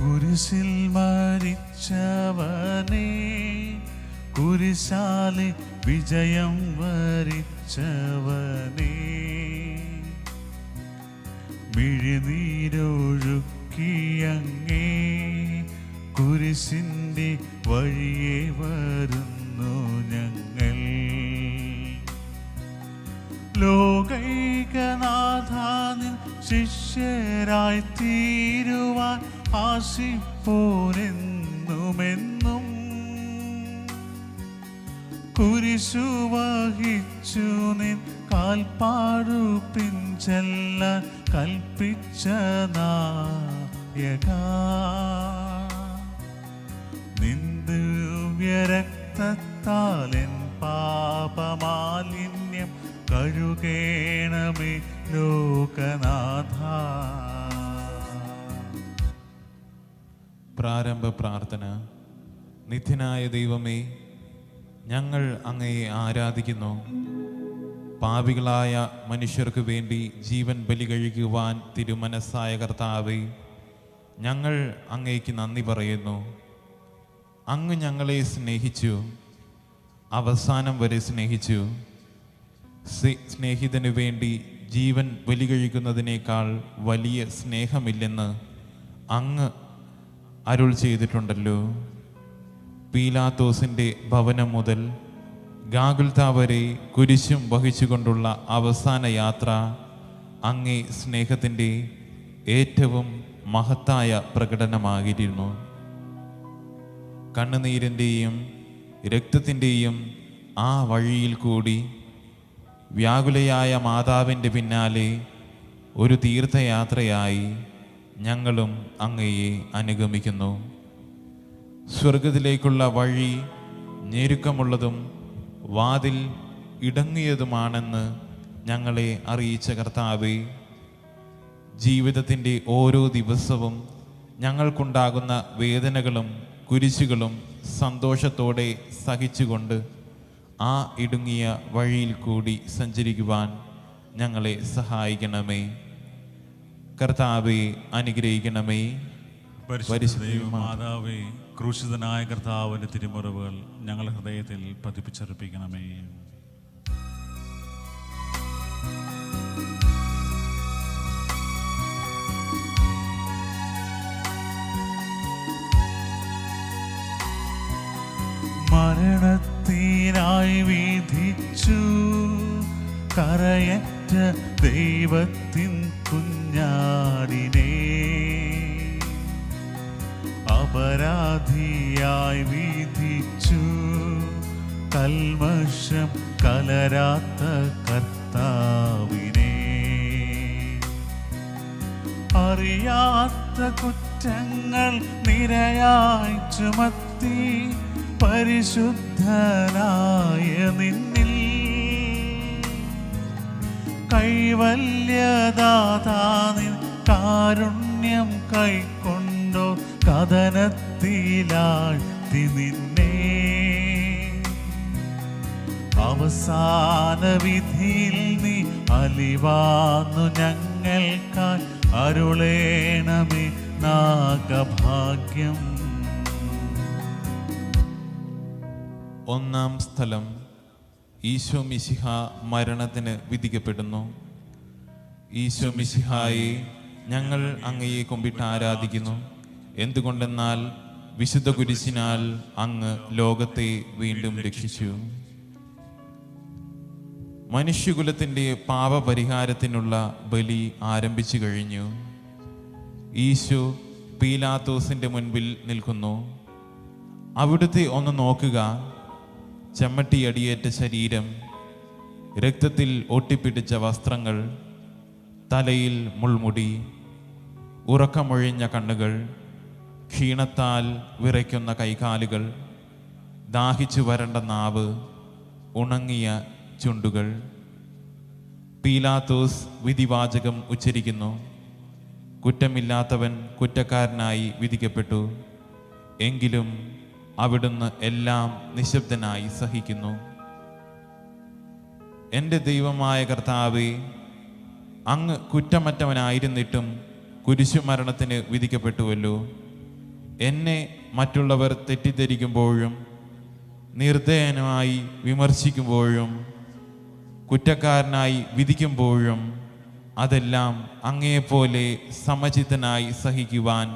കുരിശിൽ മരിച്ചവനെ, കുരിശാലെ വിജയം വരിച്ചവനെ, മിഴിനീരൊഴുക്കിയങ്ങേ കുരിശിൻ്റെ വഴിയെ വരുന്നു ഞങ്ങൾ. ലോകൈകനാഥാനിൻ ശിഷ്യരായി തീരുവാൻ ആശിപ്പോരെന്നുമെന്നും, കുരിശു വഹിച്ചു നിൻ കാൽപ്പാടു പിൻചെല്ലാൻ കൽപ്പിച്ച നായക, നിൻ ദിവ്യരക്തത്താൽ എൻ പാപമാലിന്യം കഴുകേണമേ ലോകനാഥ. പ്രാരംഭ പ്രാർത്ഥന. നിത്യനായ ദൈവമേ, ഞങ്ങൾ അങ്ങയെ ആരാധിക്കുന്നു. പാപികളായ മനുഷ്യർക്ക് വേണ്ടി ജീവൻ ബലി കഴിക്കുവാൻ തിരുമനസ്സായ കർത്താവേ, ഞങ്ങൾ അങ്ങേക്ക് നന്ദി പറയുന്നു. അങ്ങ് ഞങ്ങളെ സ്നേഹിച്ചു, അവസാനം വരെ സ്നേഹിച്ചു. സ്നേഹിതനു വേണ്ടി ജീവൻ ബലി കഴിക്കുന്നതിനേക്കാൾ വലിയ സ്നേഹമില്ലെന്ന് അങ്ങ് അരുൾ ചെയ്തിട്ടുണ്ടല്ലോ. പീലാത്തോസിൻ്റെ ഭവനം മുതൽ ഗാഗുൽത്ത വരെ കുരിശും വഹിച്ചുകൊണ്ടുള്ള അവസാന യാത്ര അങ്ങേ സ്നേഹത്തിൻ്റെ ഏറ്റവും മഹത്തായ പ്രകടനമായിരുന്നു. കണ്ണുനീരിൻ്റെയും രക്തത്തിൻ്റെയും ആ വഴിയിൽ കൂടി വ്യാകുലയായ മാതാവിൻ്റെ പിന്നാലെ ഒരു തീർത്ഥയാത്രയായി ഞങ്ങളും അങ്ങയെ അനുഗമിക്കുന്നു. സ്വർഗത്തിലേക്കുള്ള വഴി ഞെരുക്കമുള്ളതും വാതിൽ ഇടങ്ങിയതുമാണെന്ന് ഞങ്ങളെ അറിയിച്ച കർത്താവേ, ജീവിതത്തിൻ്റെ ഓരോ ദിവസവും ഞങ്ങൾക്കുണ്ടാകുന്ന വേദനകളും കുരിശുകളും സന്തോഷത്തോടെ സഹിച്ചുകൊണ്ട് ആ ഇടുങ്ങിയ വഴിയിൽ കൂടി സഞ്ചരിക്കുവാൻ ഞങ്ങളെ സഹായിക്കണമേ. കർത്താവെ അനുഗ്രഹിക്കണമേ. പരിശുദ്ധ മാതാവേ, ക്രൂശിതനായ കർത്താവിൻ്റെ തിരുമുറിവുകൾ ഞങ്ങളുടെ ഹൃദയത്തിൽ പതിപ്പിച്ചർപ്പിക്കണമേ. മരണത്തിനായി വിധിച്ചു കരയറ്റ ദൈവത്തിൻ കുഞ്ഞാടിനെ, അപരാധിയായി വിധിച്ചു കൽമഷം കലരാത്ത കർത്താവിനെ, അറിയാത്ത കുറ്റങ്ങൾ നിരയായി ചുമത്തി പരിശുദ്ധനായ നിന്നിൽ കൈവല്യദാതാനിൻ കാരുണ്യം കൈക്കൊണ്ടോ കഥനത്തിലാഴ്ത്തി നിന്നെ, അവസാന വിധിയിൽ നീ അലിവാന്നു ഞങ്ങൾക്കായി അരുളേണമേ നാഗഭാഗ്യം. ഒന്നാം സ്ഥലം. ഈശോ മിശിഹ മരണത്തിന് വിധിക്കപ്പെടുന്നു. ഈശോ മിശിഹായെ ഞങ്ങൾ അങ്ങയെ കുമ്പിട്ട് ആരാധിക്കുന്നു. എന്തുകൊണ്ടെന്നാൽ വിശുദ്ധ കുരിശിനാൽ അങ്ങ് ലോകത്തെ വീണ്ടും രക്ഷിച്ചു. മനുഷ്യകുലത്തിൻ്റെ പാപപരിഹാരത്തിനുള്ള ബലി ആരംഭിച്ചു കഴിഞ്ഞു. ഈശോ പീലാത്തോസിൻ്റെ മുൻപിൽ നിൽക്കുന്നു. അവിടുത്തെ ഒന്ന് നോക്കുക. ചെമ്മട്ടിയടിയേറ്റ ശരീരം, രക്തത്തിൽ ഒട്ടിപ്പിടിച്ച വസ്ത്രങ്ങൾ, തലയിൽ മുൾമുടി, ഉറക്കമൊഴിഞ്ഞ കണ്ണുകൾ, ക്ഷീണത്താൽ വിറയ്ക്കുന്ന കൈകാലുകൾ, ദാഹിച്ചു വരണ്ട നാവ്, ഉണങ്ങിയ ചുണ്ടുകൾ. പീലാത്തോസ് വിധിവാചകം ഉച്ചരിക്കുന്നു. കുറ്റമില്ലാത്തവൻ കുറ്റക്കാരനായി വിധിക്കപ്പെട്ടു. എങ്കിലും അവിടുന്ന് എല്ലാം നിശബ്ദനായി സഹിക്കുന്നു. എൻ്റെ ദൈവമായ കർത്താവേ, അങ്ങ് കുറ്റമറ്റവനായിരുന്നിട്ടും കുരിശുമരണത്തിന് വിധിക്കപ്പെട്ടുവല്ലോ. എന്നെ മറ്റുള്ളവർ തെറ്റിദ്ധരിക്കുമ്പോഴും നിർദ്ദയനായി വിമർശിക്കുമ്പോഴും കുറ്റക്കാരനായി വിധിക്കുമ്പോഴും അതെല്ലാം അങ്ങയെപ്പോലെ സമചിത്തനായി സഹിക്കുവാൻ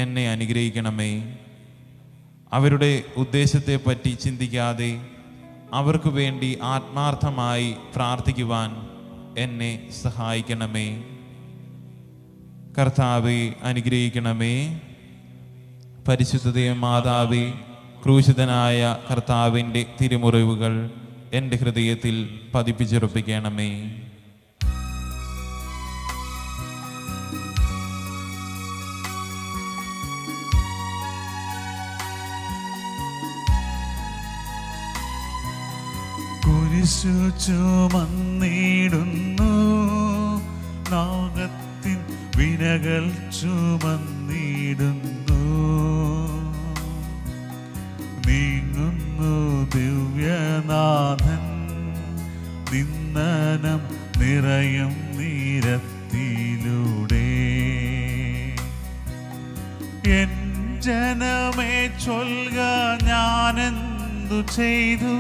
എന്നെ അനുഗ്രഹിക്കണമേ. അവരുടെ ഉദ്ദേശത്തെപ്പറ്റി ചിന്തിക്കാതെ അവർക്ക് വേണ്ടി ആത്മാർത്ഥമായി പ്രാർത്ഥിക്കുവാൻ എന്നെ സഹായിക്കണമേ. കർത്താവെ അനുഗ്രഹിക്കണമേ. പരിശുദ്ധ മാതാവേ, ക്രൂശിതനായ കർത്താവിൻ്റെ തിരുമുറിവുകൾ എൻ്റെ ഹൃദയത്തിൽ പതിപ്പിച്ചുറപ്പിക്കണമേ. കുരിശു ചുമന്നിടുന്നു, നാഗത്തിൻ വിനകൾ ചുമന്നിടുന്നു. നീങ്ങുന്നു ദിവ്യനാഥൻ, നിന്ദനം നിറയും നീരത്തിലൂടെ. എൻ ജനമേ ചൊൽക, ഞാനെന്തു ചെയ്തു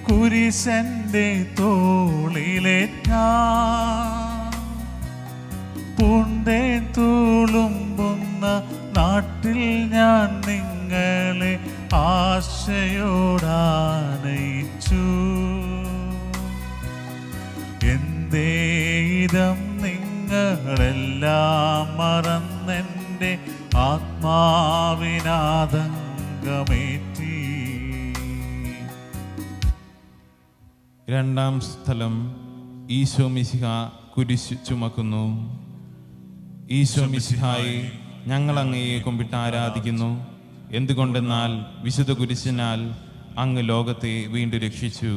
കുരിശന്റെ തോളിലേറ്റാൻ. പൂണ്ടേ തുളുമ്പുന്ന നാട്ടിൽ ഞാൻ നിങ്ങളെ ആശയോടാനയിച്ചു. എന്തേ ഇതം നിങ്ങളെല്ലാം മറന്നെൻ്റെ ആത്മാവിനാതങ്കമേറ്റി. രണ്ടാം സ്ഥലം, ഈശോ മിശിഹ കുരിശ് ചുമക്കുന്നു. ഈശോ മിശിഹായെ, ഞങ്ങൾ അങ്ങയെ കുമ്പിട്ട് ആരാധിക്കുന്നു. എന്തുകൊണ്ടെന്നാൽ വിശുദ്ധ കുരിശിനാൽ അങ്ങ് ലോകത്തെ വീണ്ടും രക്ഷിച്ചു.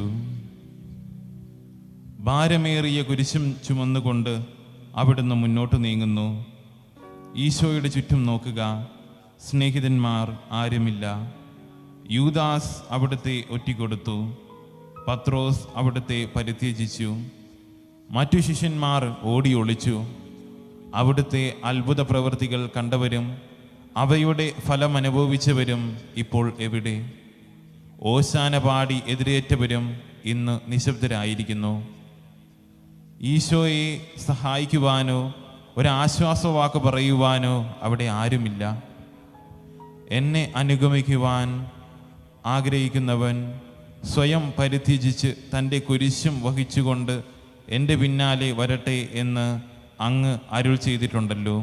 ഭാരമേറിയ കുരിശും ചുമന്നുകൊണ്ട് അവിടുന്ന് മുന്നോട്ട് നീങ്ങുന്നു. ഈശോയുടെ ചുറ്റും നോക്കുക, സ്നേഹിതന്മാർ ആരുമില്ല. യൂദാസ് അവിടുത്തെ ഒറ്റിക്കൊടുത്തു. പത്രോസ് അവിടുത്തെ പരിത്യജിച്ചു. മറ്റു ശിഷ്യന്മാർ ഓടി ഒളിച്ചു. അവിടുത്തെ അത്ഭുത പ്രവൃത്തികൾ കണ്ടവരും അവയുടെ ഫലം അനുഭവിച്ചവരും ഇപ്പോൾ എവിടെ? ഓശാന പാടി എതിരേറ്റവരും ഇന്ന് നിശബ്ദരായിരിക്കുന്നു. ഈശോയെ സഹായിക്കുവാനോ ഒരാശ്വാസവാക്ക് പറയുവാനോ അവിടെ ആരുമില്ല. എന്നെ അനുഗമിക്കുവാൻ ആഗ്രഹിക്കുന്നവൻ സ്വയം പരിത്യജിച്ച് തൻ്റെ കുരിശും വഹിച്ചുകൊണ്ട് എൻ്റെ പിന്നാലെ വരട്ടെ എന്ന് അങ്ങ് അരുൾ ചെയ്തിട്ടുണ്ടല്ലോ.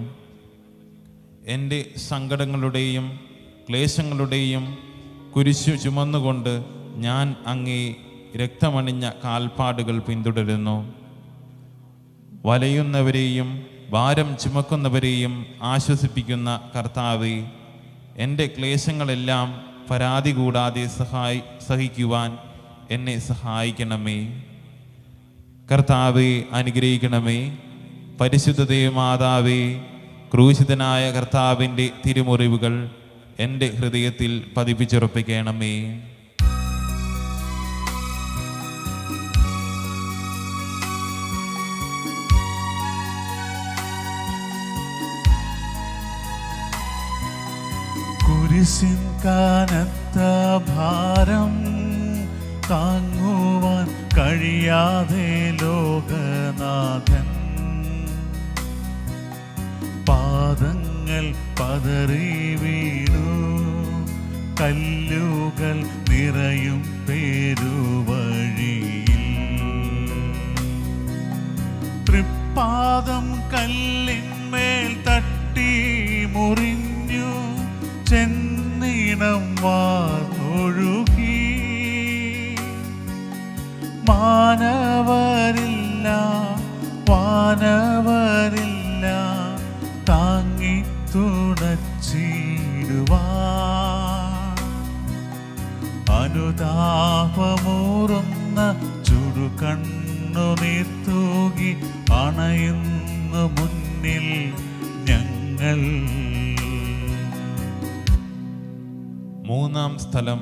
എൻ്റെ സങ്കടങ്ങളുടെയും ക്ലേശങ്ങളുടെയും കുരിശു ചുമന്നുകൊണ്ട് ഞാൻ അങ്ങേ രക്തമണിഞ്ഞ കാൽപ്പാടുകൾ പിന്തുടരുന്നു. വലയുന്നവരെയും ഭാരം ചുമക്കുന്നവരെയും ആശ്വസിപ്പിക്കുന്ന കർത്താവേ, എൻ്റെ ക്ലേശങ്ങളെല്ലാം പരാതി കൂടാതെ സഹിക്കുവാൻ എന്നെ സഹായിക്കണമേ. കർത്താവേ അനുഗ്രഹിക്കണമേ. പരിശുദ്ധ മാതാവേ, ക്രൂശിതനായ കർത്താവിൻ്റെ തിരുമുറിവുകൾ എൻ്റെ ഹൃദയത്തിൽ പതിപ്പിച്ചുറപ്പിക്കണമേ. കുരിശിൻ കനത്ത ഭാരം താങ്ങുവാൻ കഴിയാതെ ലോകനാഥൻ പാദങ്ങൾ പതറി വീണു. കല്ലുകൾ നിറയും പേരുവഴിയിൽ തൃപ്പാദം കല്ലിന്മേൽ തട്ടി മുറിഞ്ഞു. ചെന്നിടം വാർന്നൊഴുകി. മാനവരില്ല വാനവരില്ല താങ്ങി തുടച്ചിടുവാൻ. അനുതാപമൂറുന്ന ചുടുകണ്ണുനീർ തൂകി അണയുന്നു മുന്നിൽ ഞങ്ങൾ. മൂന്നാം സ്ഥലം,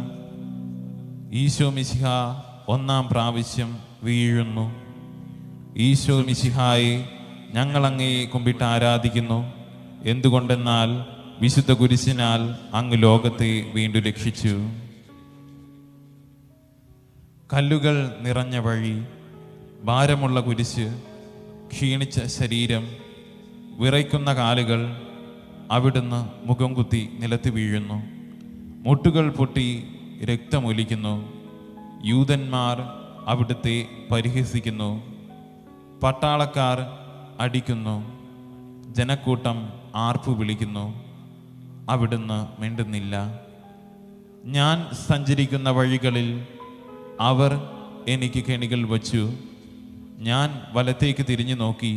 ഈശോ മിശിഹ ഒന്നാം പ്രാവശ്യം വീഴുന്നു. ഈശോ മിശിഹായെ, ഞങ്ങൾ അങ്ങയെ കുമ്പിട്ട് ആരാധിക്കുന്നു. എന്തുകൊണ്ടെന്നാൽ വിശുദ്ധ കുരിശിനാൽ അങ്ങ് ലോകത്തെ വീണ്ടും രക്ഷിച്ചു. കല്ലുകൾ നിറഞ്ഞ വഴി, ഭാരമുള്ള കുരിശ്, ക്ഷീണിച്ച ശരീരം, വിറയ്ക്കുന്ന കാലുകൾ, അവിടുന്ന് മുഖം കുത്തി നിലത്ത് വീഴുന്നു. മുട്ടുകൾ പൊട്ടി രക്തമൊലിക്കുന്നു. യൂതന്മാർ അവിടുത്തെ പരിഹസിക്കുന്നു. പട്ടാളക്കാർ അടിക്കുന്നു. ജനക്കൂട്ടം ആർപ്പു വിളിക്കുന്നു. അവിടുന്ന് മിണ്ടുന്നില്ല. ഞാൻ സഞ്ചരിക്കുന്ന വഴികളിൽ അവർ എനിക്ക് കെണികൾ വച്ചു. ഞാൻ വലത്തേക്ക് തിരിഞ്ഞു നോക്കി,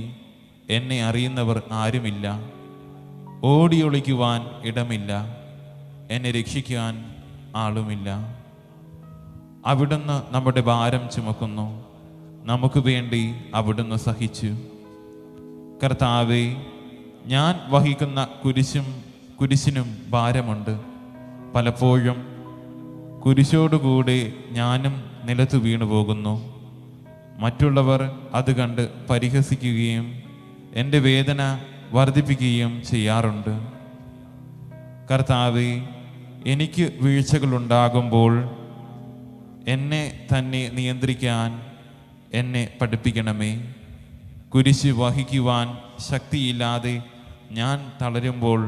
എന്നെ അറിയുന്നവർ ആരുമില്ല. ഓടിയൊളിക്കുവാൻ ഇടമില്ല, എന്നെ രക്ഷിക്കാൻ ആളുമില്ല. അവിടുന്ന് നമ്മുടെ ഭാരം ചുമക്കുന്നു. നമുക്ക് വേണ്ടി അവിടുന്ന് സഹിച്ചു. കർത്താവേ, ഞാൻ വഹിക്കുന്ന കുരിശിനും ഭാരമുണ്ട്. പലപ്പോഴും കുരിശോടുകൂടെ ഞാനും നിലത്തു വീണു പോകുന്നു. മറ്റുള്ളവർ അത് കണ്ട് പരിഹസിക്കുകയും എൻ്റെ വേദന വർദ്ധിപ്പിക്കുകയും ചെയ്യാറുണ്ട്. കർത്താവേ, എനിക്ക് വീഴ്ചകളുണ്ടാകുമ്പോൾ എന്നെ തന്നെ നിയന്ത്രിക്കാൻ എന്നെ പഠിപ്പിക്കണമേ. കുരിശ് വഹിക്കുവാൻ ശക്തിയില്ലാതെ ഞാൻ തളരുമ്പോൾ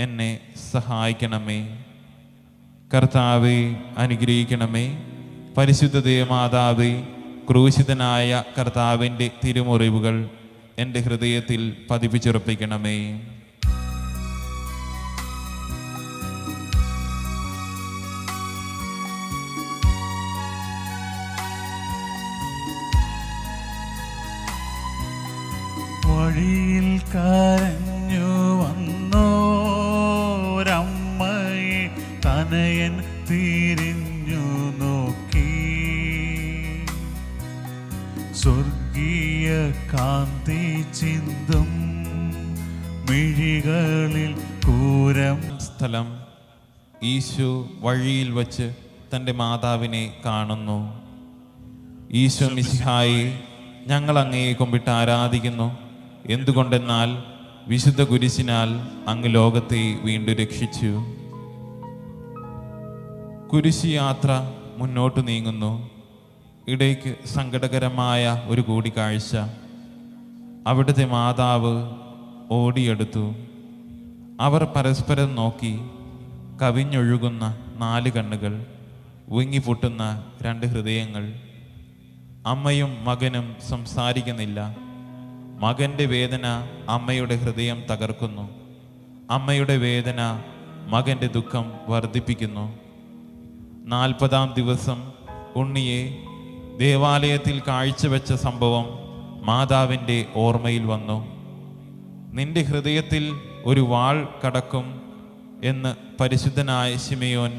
എന്നെ സഹായിക്കണമേ. കർത്താവെ, അനുഗ്രഹിക്കണമേ. പരിശുദ്ധ ദേവമാതാവേ, ക്രൂശിതനായ കർത്താവിൻ്റെ തിരുമുറിവുകൾ എൻ്റെ ഹൃദയത്തിൽ പതിപ്പിച്ചുറപ്പിക്കണമേ. വഴിയിൽ കരഞ്ഞു വന്നോരമ്മയെ തനയൻ തിരിഞ്ഞു നോക്കി. സ്വർഗീയ കാന്തി ചിന്തും മിഴികളിൽ കൂരം. സ്ഥലം. ഈശോ വഴിയിൽ വച്ച് തൻ്റെ മാതാവിനെ കാണുന്നു. ഈശോ മിശിഹായെ, ഞങ്ങൾ അങ്ങയെ കുമ്പിട്ട് ആരാധിക്കുന്നു. എന്തുകൊണ്ടെന്നാൽ വിശുദ്ധ കുരിശിനാൽ അങ്ങ് ലോകത്തെ വീണ്ടും രക്ഷിച്ചു. കുരിശ് യാത്ര മുന്നോട്ട് നീങ്ങുന്നു. ഇടയ്ക്ക് സങ്കടകരമായ ഒരു കൂടിക്കാഴ്ച. അവിടുത്തെ മാതാവ് ഓടിയെടുത്തു. അവർ പരസ്പരം നോക്കി. കവിഞ്ഞൊഴുകുന്ന 4 കണ്ണുകൾ, വിങ്ങിപ്പൊട്ടുന്ന 2 ഹൃദയങ്ങൾ. അമ്മയും മകനും സംസാരിക്കുന്നില്ല. മകൻ്റെ വേദന അമ്മയുടെ ഹൃദയം തകർക്കുന്നു. അമ്മയുടെ വേദന മകൻ്റെ ദുഃഖം വർദ്ധിപ്പിക്കുന്നു. 40-ാം ദിവസം ഉണ്ണിയെ ദേവാലയത്തിൽ കാഴ്ചവെച്ച സംഭവം മാതാവിൻ്റെ ഓർമ്മയിൽ വന്നു. നിന്റെ ഹൃദയത്തിൽ ഒരു വാൾ കടക്കും എന്ന് പരിശുദ്ധനായ ശിമയോൻ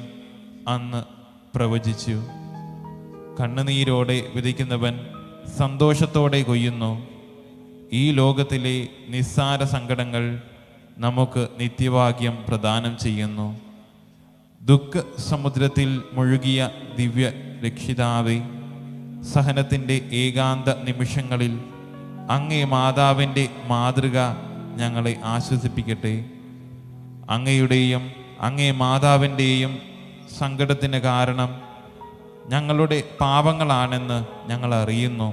അന്ന് പ്രവചിച്ചു. കണ്ണുനീരോടെ വിതയ്ക്കുന്നവൻ സന്തോഷത്തോടെ കൊയ്യുന്നു. ഈ ലോകത്തിലെ നിസ്സാര സങ്കടങ്ങൾ നമുക്ക് നിത്യഭാഗ്യം പ്രദാനം ചെയ്യുന്നു. ദുഃഖ സമുദ്രത്തിൽ മുഴുകിയ ദിവ്യ രക്ഷിതാവേ, സഹനത്തിൻ്റെ ഏകാന്ത നിമിഷങ്ങളിൽ അങ്ങേ മാതാവിൻ്റെ മാതൃക ഞങ്ങളെ ആശ്വസിപ്പിക്കട്ടെ. അങ്ങയുടെയും അങ്ങേ മാതാവിൻ്റെയും സങ്കടത്തിന് കാരണം ഞങ്ങളുടെ പാപങ്ങളാണെന്ന് ഞങ്ങൾ അറിയുന്നു.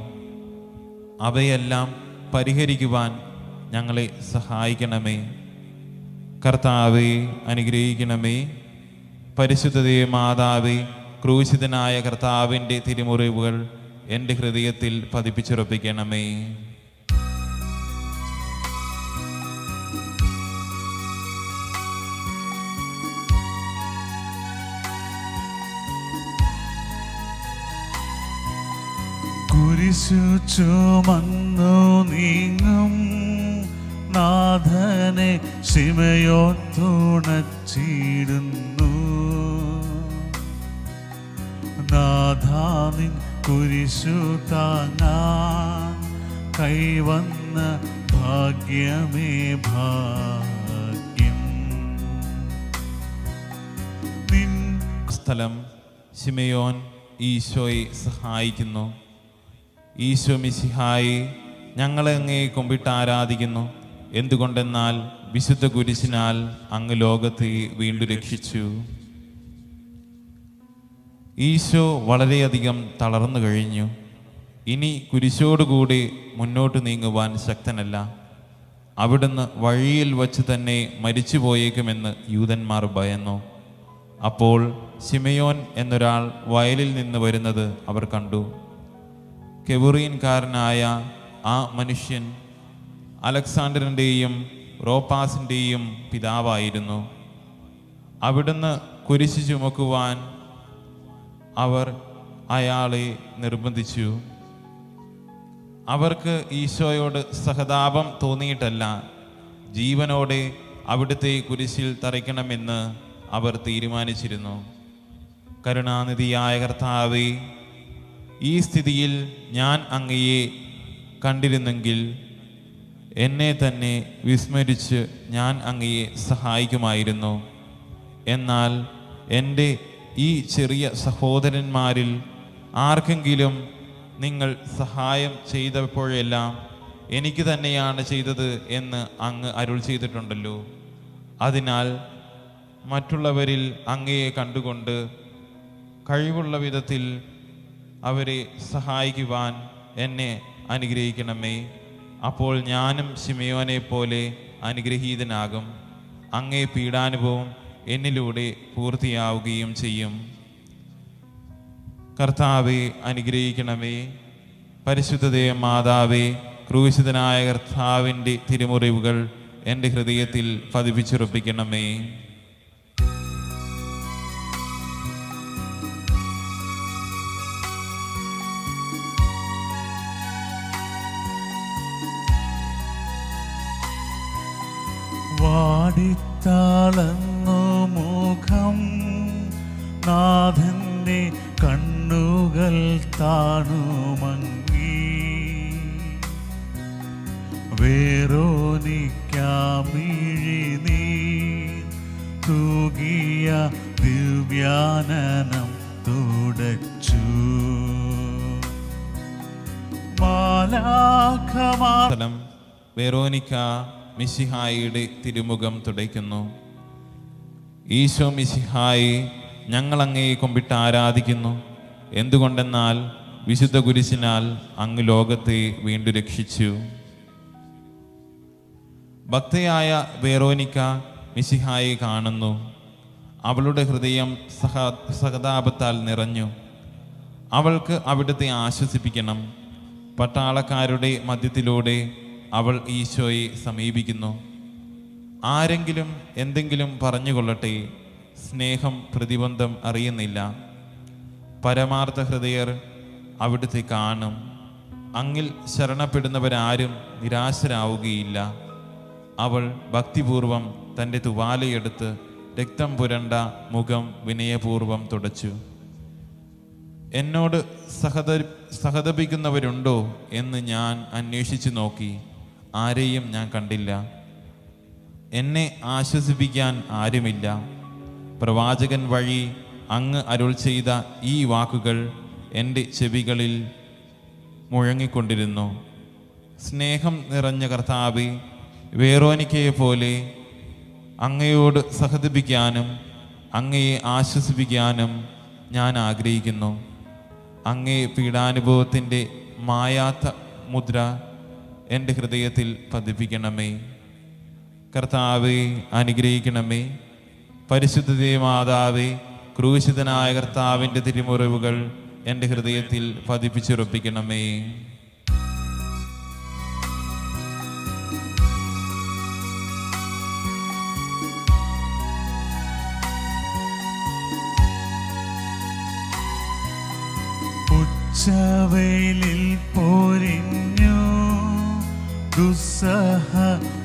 അവയെല്ലാം പരിഹരിക്കുവാൻ ഞങ്ങളെ സഹായിക്കണമേ. കർത്താവെ, അനുഗ്രഹിക്കണമേ. പരിശുദ്ധ മാതാവേ, ക്രൂശിതനായ കർത്താവിൻ്റെ തിരുമുറിവുകൾ എൻ്റെ ഹൃദയത്തിൽ പതിപ്പിച്ചുറപ്പിക്കണമേ. കുരിശു ചുമന്നു നീങ്ങും നാഥനെ ശിമയോൻ തുണച്ചിടുന്നു. നാഥാനിൻ കുരിശു താങ്ങാൻ കൈവന്ന ഭാഗ്യമേ ഭാഗ്യം. സ്ഥലം. ശിമയോൻ ഈശോയെ സഹായിക്കുന്നു. ഈശോ മിശിഹായെ, ഞങ്ങളെ അങ്ങയെ കുമ്പിട്ട് ആരാധിക്കുന്നു. എന്തുകൊണ്ടെന്നാൽ വിശുദ്ധ കുരിശിനാൽ അങ്ങ് ലോകത്തെ വീണ്ടും രക്ഷിച്ചു. ഈശോ വളരെയധികം തളർന്നു കഴിഞ്ഞു. ഇനി കുരിശോടുകൂടി മുന്നോട്ട് നീങ്ങുവാൻ ശക്തനല്ല. അവിടുന്ന് വഴിയിൽ വച്ച് തന്നെ മരിച്ചുപോയേക്കുമെന്ന് യൂതന്മാർ ഭയന്നു. അപ്പോൾ ശിമയോൻ എന്നൊരാൾ വയലിൽ നിന്ന് വരുന്നത് അവർ കണ്ടു. കെബുറീൻകാരനായ ആ മനുഷ്യൻ അലക്സാണ്ടറിൻ്റെയും റോപ്പാസിൻ്റെയും പിതാവായിരുന്നു. അവിടുന്ന് കുരിശ് ചുമക്കുവാൻ അവർ അയാളെ നിർബന്ധിച്ചു. അവർക്ക് ഈശോയോട് സഹതാപം തോന്നിയിട്ടല്ല, ജീവനോടെ അവിടുത്തെ കുരിശിൽ തറയ്ക്കണമെന്ന് അവർ തീരുമാനിച്ചിരുന്നു. കരുണാനിധിയായ കർത്താവേ, ഈ സ്ഥിതിയിൽ ഞാൻ അങ്ങയെ കണ്ടിരുന്നെങ്കിൽ എന്നെ തന്നെ വിസ്മരിച്ച് ഞാൻ അങ്ങയെ സഹായിക്കുമായിരുന്നു. എന്നാൽ എൻ്റെ ഈ ചെറിയ സഹോദരന്മാരിൽ ആർക്കെങ്കിലും നിങ്ങൾ സഹായം ചെയ്തപ്പോഴെല്ലാം എനിക്ക് തന്നെയാണ് ചെയ്തത് എന്ന് അങ്ങ് അരുൾ ചെയ്തിട്ടുണ്ടല്ലോ. അതിനാൽ മറ്റുള്ളവരിൽ അങ്ങയെ കണ്ടുകൊണ്ട് കഴിവുള്ള വിധത്തിൽ അവരെ സഹായിക്കുവാൻ എന്നെ അനുഗ്രഹിക്കണമേ. അപ്പോൾ ഞാനും ശിമയോനെ പോലെ അനുഗ്രഹീതനാകും. അങ്ങേ പീഡാനുഭവം എന്നിലൂടെ പൂർത്തിയാവുകയും ചെയ്യും. കർത്താവെ അനുഗ്രഹിക്കണമേ. പരിശുദ്ധതേ മാതാവേ, ക്രൂശിതനായ കർത്താവിൻ്റെ തിരുമുറിവുകൾ എൻ്റെ ഹൃദയത്തിൽ പതിപ്പിച്ചുറപ്പിക്കണമേ. വാടിത്താളന്നു മുഖം, നാഥന്റെ കണ്ണുകൾ താണുമങ്ങി. വേറോനിക്കാമിഴി നീ തൂകിയ ദിവ്യാനനം തുടച്ചു. സ്ഥലം വെറോനിക്ക മിശിഹായിയുടെ തിരുമുഖം തുടയ്ക്കുന്നു. ഈശോ മിശിഹായി, ഞങ്ങൾ അങ്ങയെ കുമ്പിട്ട് ആരാധിക്കുന്നു. എന്തുകൊണ്ടെന്നാൽ വിശുദ്ധ കുരിശിനാൽ അങ്ങ് ലോകത്തെ വീണ്ടും രക്ഷിച്ചു. ഭക്തയായ വെറോനിക്ക മിശിഹായെ കാണുന്നു. അവളുടെ ഹൃദയം സഹതാപത്താൽ നിറഞ്ഞു. അവൾക്ക് അവിടുത്തെ ആശ്വസിപ്പിക്കണം. പട്ടാളക്കാരുടെ മധ്യത്തിലൂടെ അവൾ ഈശോയെ സമീപിക്കുന്നു. ആരെങ്കിലും എന്തെങ്കിലും പറഞ്ഞുകൊള്ളട്ടെ, സ്നേഹം പ്രതിബന്ധം അറിയുന്നില്ല. പരമാർത്ഥ ഹൃദയർ അവിടുത്തെ കാണും. അങ്ങിൽ ശരണപ്പെടുന്നവരാരും നിരാശരാവുകയില്ല. അവൾ ഭക്തിപൂർവം തൻ്റെ തുവാലയെടുത്ത് രക്തം പുരണ്ട മുഖം വിനയപൂർവം തുടച്ചു. എന്നോട് സഹതപിക്കുന്നവരുണ്ടോ എന്ന് ഞാൻ അന്വേഷിച്ചു നോക്കി. ആരെയും ഞാൻ കണ്ടില്ല. എന്നെ ആശ്വസിപ്പിക്കാൻ ആരുമില്ല. പ്രവാചകൻ വഴി അങ്ങ് അരുൾ ചെയ്ത ഈ വാക്കുകൾ എൻ്റെ ചെവികളിൽ മുഴങ്ങിക്കൊണ്ടിരുന്നു. സ്നേഹം നിറഞ്ഞ കർത്താവേ, വെറോനിക്കയെ പോലെ അങ്ങയോട് സഹതപിക്കാനും അങ്ങയെ ആശ്വസിപ്പിക്കാനും ഞാൻ ആഗ്രഹിക്കുന്നു. അങ്ങേ പീഡാനുഭവത്തിൻ്റെ മായാത്ത മുദ്ര എൻ്റെ ഹൃദയത്തിൽ പതിപ്പിക്കണമേ. കർത്താവെ അനുഗ്രഹിക്കണമേ. പരിശുദ്ധ മാതാവേ, ക്രൂശിതനായ കർത്താവിൻ്റെ തിരുമുറിവുകൾ എൻ്റെ ഹൃദയത്തിൽ പതിപ്പിച്ചുറപ്പിക്കണമേ. ഉച്ചവെയിലിൽ പൊരിഞ്ഞു ദുസ്സഹ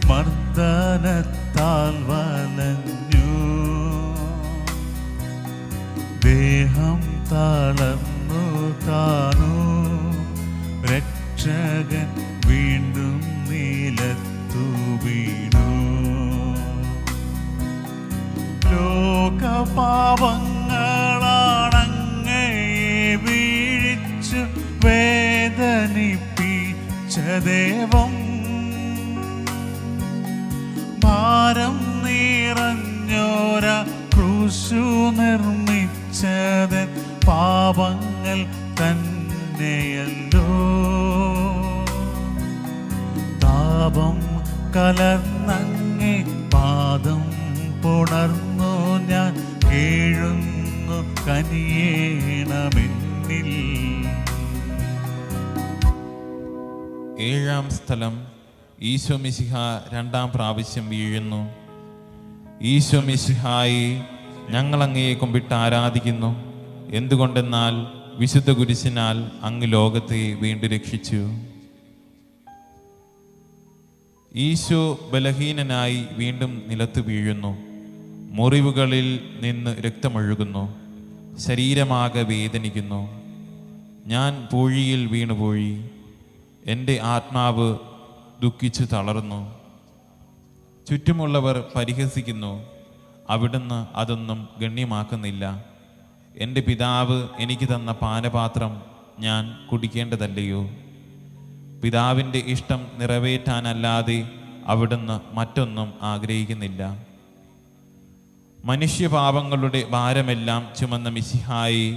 മർദ്ദനത്താൽ വലഞ്ഞു. ദേഹം തളർന്നു താണു. രക്ഷകൻ വീണ്ടും നിലത്തു വീണു. ലോകപാപങ്ങളാണങ്ങയെ വീഴിച്ചു വേദനിപ്പിച്ച ദേവം. പാപങ്ങൾ തന്നെയല്ലോ. താപം കലർന്നങ്ങേ പാദം പുണർന്നു ഞാൻ കേഴുന്നു കനിയേണമെന്നിൽ. ഏഴാം സ്ഥലം. ഈശോ മിശിഹ രണ്ടാം പ്രാവശ്യം വീഴുന്നു. ഈശോ മിശിഹായെ, ഞങ്ങൾ അങ്ങയെ കുമ്പിട്ട് ആരാധിക്കുന്നു. എന്തുകൊണ്ടെന്നാൽ വിശുദ്ധ കുരിശിനാൽ അങ്ങ് ലോകത്തെ വീണ്ടും രക്ഷിച്ചു. ഈശോ ബലഹീനനായി വീണ്ടും നിലത്ത് വീഴുന്നു. മുറിവുകളിൽ നിന്ന് രക്തമൊഴുകുന്നു. ശരീരമാകെ വേദനിക്കുന്നു. ഞാൻ പൂഴിയിൽ വീണുപോയി. എൻ്റെ ആത്മാവ് ദുഃഖിച്ചു തളർന്നു. ചുറ്റുമുള്ളവർ പരിഹസിക്കുന്നു. അവിടുന്ന് അതൊന്നും ഗണ്യമാക്കുന്നില്ല. എൻ്റെ പിതാവ് എനിക്ക് തന്ന പാനപാത്രം ഞാൻ കുടിക്കേണ്ടതല്ലയോ? പിതാവിൻ്റെ ഇഷ്ടം നിറവേറ്റാനല്ലാതെ അവിടുന്ന് മറ്റൊന്നും ആഗ്രഹിക്കുന്നില്ല. മനുഷ്യപാപങ്ങളുടെ ഭാരമെല്ലാം ചുമന്ന മിശിഹായെ,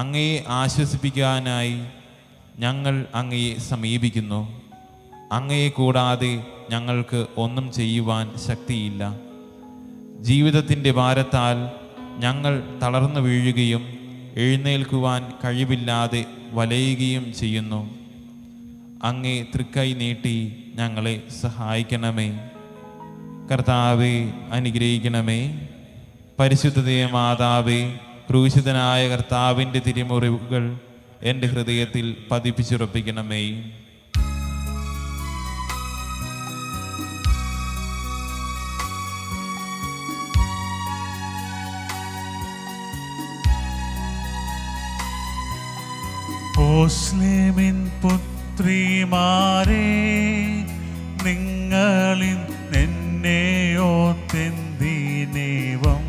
അങ്ങയെ ആശ്വസിപ്പിക്കാനായി ഞങ്ങൾ അങ്ങയെ സമീപിക്കുന്നു. അങ്ങയെ കൂടാതെ ഞങ്ങൾക്ക് ഒന്നും ചെയ്യുവാൻ ശക്തിയില്ല. ജീവിതത്തിൻ്റെ ഭാരത്താൽ ഞങ്ങൾ തളർന്നു വീഴുകയും എഴുന്നേൽക്കുവാൻ കഴിവില്ലാതെ വലയുകയും ചെയ്യുന്നു. അങ്ങേ തൃക്കൈ നീട്ടി ഞങ്ങളെ സഹായിക്കണമേ. കർത്താവേ, അനുഗ്രഹിക്കണമേ. പരിശുദ്ധതേ മാതാവേ, ക്രൂശിതനായ കർത്താവിൻ്റെ തിരുമുറിവുകൾ എൻ്റെ ഹൃദയത്തിൽ പതിപ്പിച്ചുറപ്പിക്കണമേ. ഓസ്ലേമിൻ പുത്രിമാരെ, നിങ്ങളിൽ എന്നെയോ തെന്തിനേവം